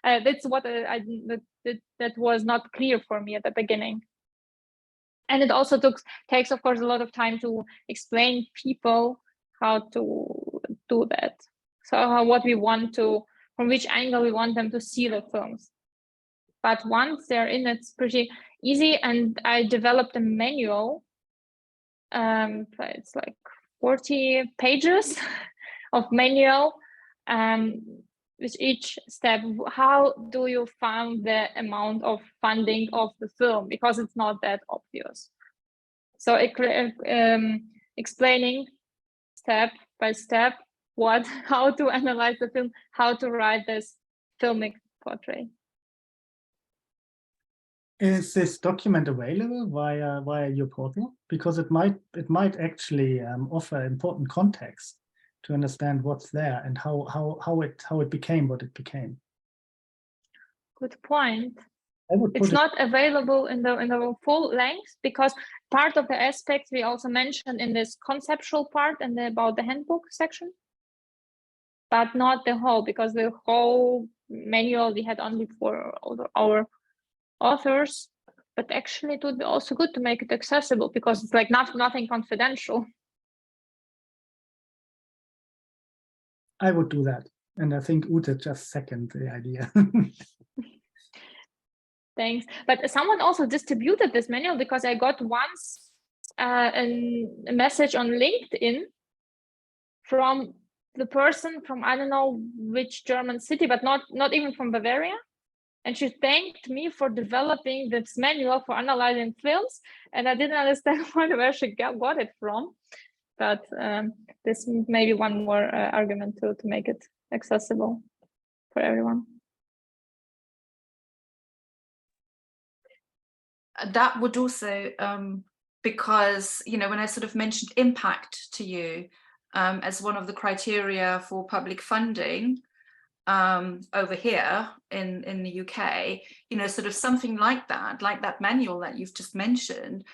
That's what that was not clear for me at the beginning. And it also takes, of course, a lot of time to explain people how to do that. So what we want to, from which angle we want them to see the films. But once they're in, it's pretty easy. And I developed a manual. It's like 40 pages of manual with each step, how do you find the amount of funding of the film? Because it's not that obvious. So explaining step by step how to analyze the film, how to write this filmic portrait. Is this document available via your portal? Because it might actually offer important context to understand what's there and how it became what it became. Good point. It's not available in the full length, because part of the aspects we also mentioned in this conceptual part and about the handbook section, but not the whole, because the whole manual we had only for our authors. But actually, it would be also good to make it accessible, because it's like nothing confidential. I would do that, and I think Ute just seconded the idea. Thanks. But someone also distributed this manual, because I got once a message on LinkedIn from the person from I don't know which German city, but not even from Bavaria. And she thanked me for developing this manual for analyzing films. And I didn't understand where she got it from. But this may be one more argument to make it accessible for everyone. That would also, because, you know, when I sort of mentioned impact to you as one of the criteria for public funding over here in the UK, you know, sort of something like that manual that you've just mentioned,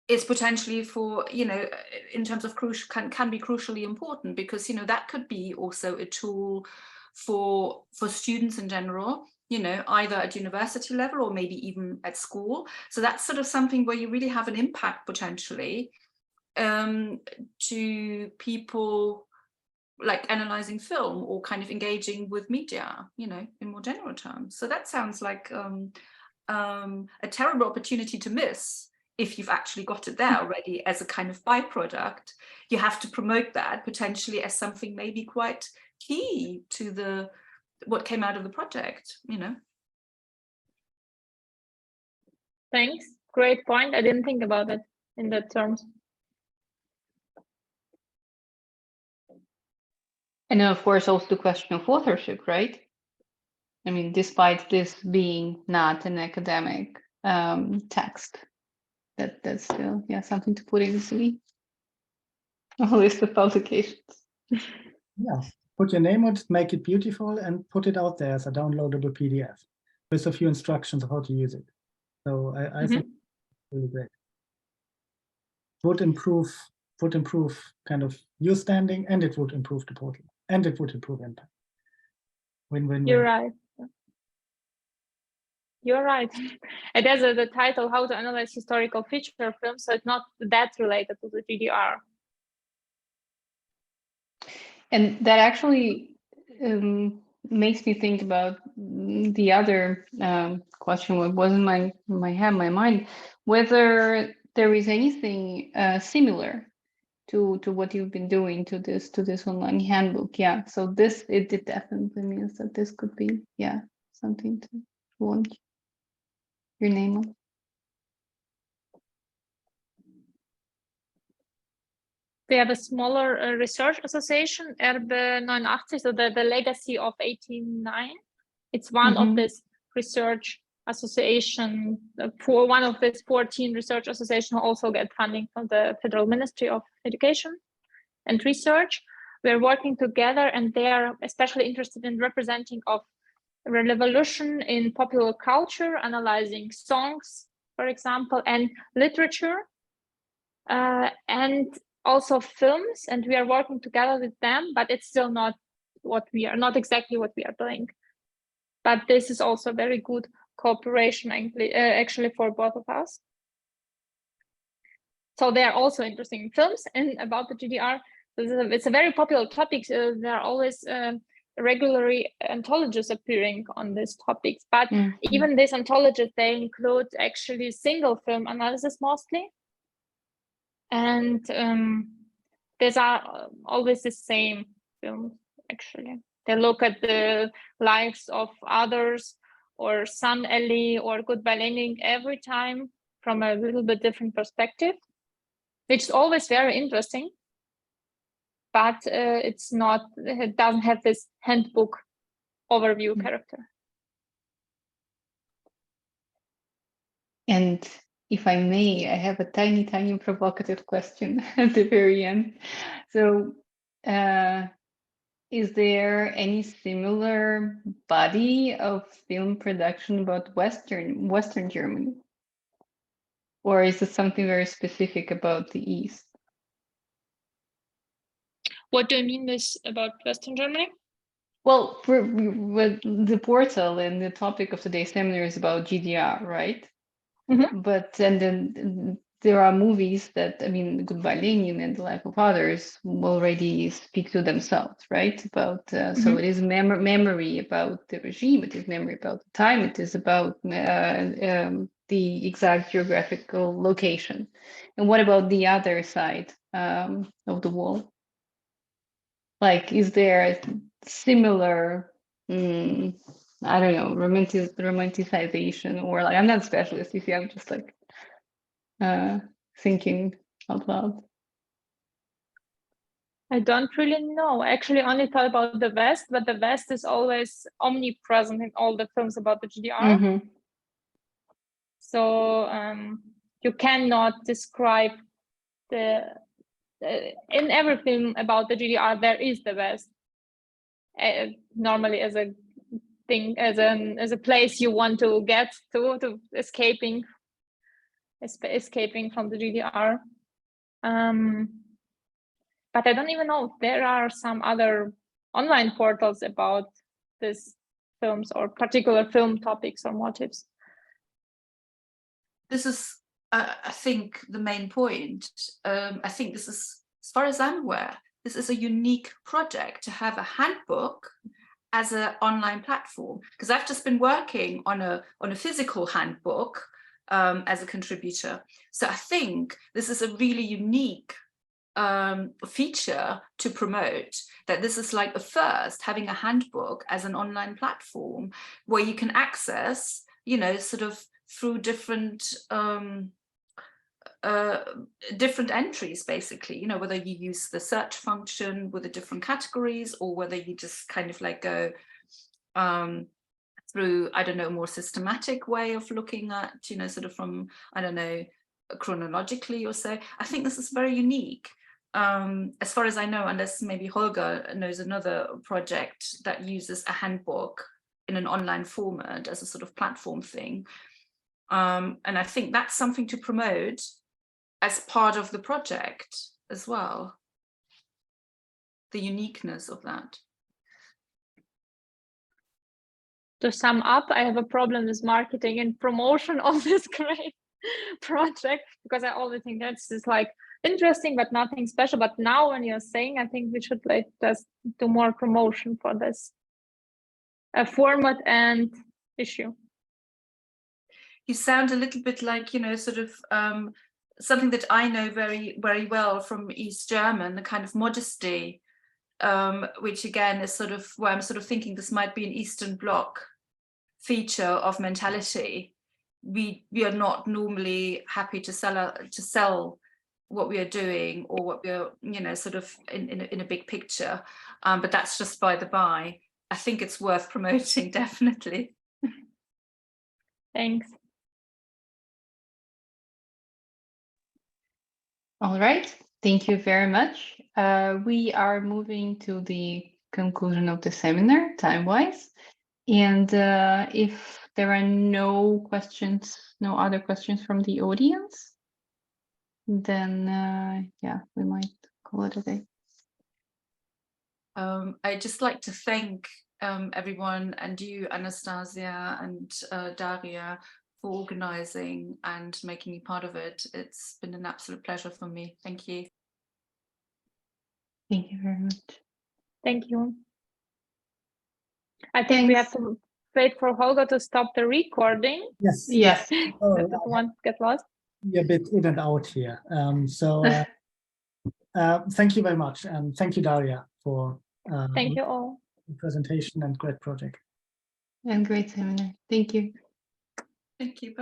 is potentially for, you know, in terms of crucial, can be crucially important, because, you know, that could be also a tool for students in general, you know, either at university level or maybe even at school. So that's sort of something where you really have an impact potentially to people, like analyzing film or kind of engaging with media, you know, in more general terms. So that sounds like a terrible opportunity to miss. If you've actually got it there already as a kind of byproduct, you have to promote that potentially as something maybe quite key to what came out of the project, you know. Thanks. Great point. I didn't think about it in that terms. And then, of course, also the question of authorship, right? I mean, despite this being not an academic text, that's still, yeah, something to put in the CV. A list of publications. Yeah, put your name on it, make it beautiful, and put it out there as a downloadable PDF with a few instructions of how to use it. So I think it's really great. Would improve kind of your standing, and it would improve the portal, and it would improve impact. Win-win-win. You're right. You're right. And there's the title, How to Analyze Historical Feature Films, so it's not that related to the GDR. And that actually makes me think about the other question, what was in my mind, whether there is anything similar to what you've been doing to this online handbook. Yeah, so this it definitely means that this could be, yeah, something to launch your name on. We have a smaller research association, Erbe 89, so the legacy of 1809. It's one of this research association, for one of these 14 research associations who also get funding from the Federal Ministry of Education and Research. We're working together, and they are especially interested in representing of revolution in popular culture, analyzing songs, for example, and literature, and also films. And we are working together with them, but it's still not exactly what we are doing. But this is also very good cooperation actually for both of us. So they are also interested in films. And about the GDR, it's a very popular topic. There are always regularly anthologies appearing on these topics, but even these anthologies, they include actually single film analysis mostly. And these are always the same films, actually. They look at the lives of others, or Sun Ellie or Goodbye Lenin every time from a little bit different perspective, which is always very interesting. But it doesn't have this handbook overview character. And if I may, I have a tiny provocative question at the very end. So, is there any similar body of film production about Western Germany? Or is it something very specific about the East? What do you mean this about Western Germany? Well, with the portal and the topic of today's seminar is about GDR, right? Mm-hmm. But and then there are movies that, I mean, Goodbye Lenin and The Life of Others already speak to themselves, right? About so it is memory about the regime, it is memory about the time, it is about the exact geographical location. And what about the other side of the wall? Like, is there similar, I don't know, romanticization, or like, I'm not a specialist, you see, I'm just like thinking out loud. I don't really know. I actually only thought about the West, but the West is always omnipresent in all the films about the GDR. So you cannot describe in every film about the GDR, there is the West. Normally as a thing, as a place you want to get to escaping from the GDR. But I don't even know if there are some other online portals about these films or particular film topics or motives. This is, I think, the main point. I think this is, as far as I'm aware, this is a unique project to have a handbook as an online platform, because I've just been working on a physical handbook as a contributor. So I think this is a really unique feature to promote, that this is like a first, having a handbook as an online platform where you can access, you know, sort of through different entries, basically, you know, whether you use the search function with the different categories, or whether you just kind of like go through, I don't know, a more systematic way of looking at, you know, sort of from, I don't know, chronologically or so. I think this is very unique. As far as I know, unless maybe Holger knows another project that uses a handbook in an online format as a sort of platform thing. And I think that's something to promote as part of the project as well. The uniqueness of that. To sum up, I have a problem with marketing and promotion of this great project, because I always think that's just like interesting but nothing special. But now when you're saying, I think we should like just do more promotion for this format and issue. You sound a little bit like, you know, sort of something that I know very, very well from East German, the kind of modesty, which again is sort of where I'm sort of thinking this might be an Eastern Bloc feature of mentality. We are not normally happy to sell what we are doing, or what we are, you know, sort of in a big picture. But that's just by the by. I think it's worth promoting, definitely. Thanks. All right, thank you very much. We are moving to the conclusion of the seminar, time-wise. And if there are no other questions from the audience, then yeah, we might call it a day. I'd just like to thank everyone, and you, Anastasia and Daria, for organizing and making me part of it. It's been an absolute pleasure for me. Thank you. Thank you very much. Thank you. I think we have to wait for Holger to stop the recording. Yes. Yes. Oh, One get lost. You're a bit in and out here. Thank you very much, and thank you, Daria, for Thank you all. presentation and great project. And great seminar. Thank you. Thank you.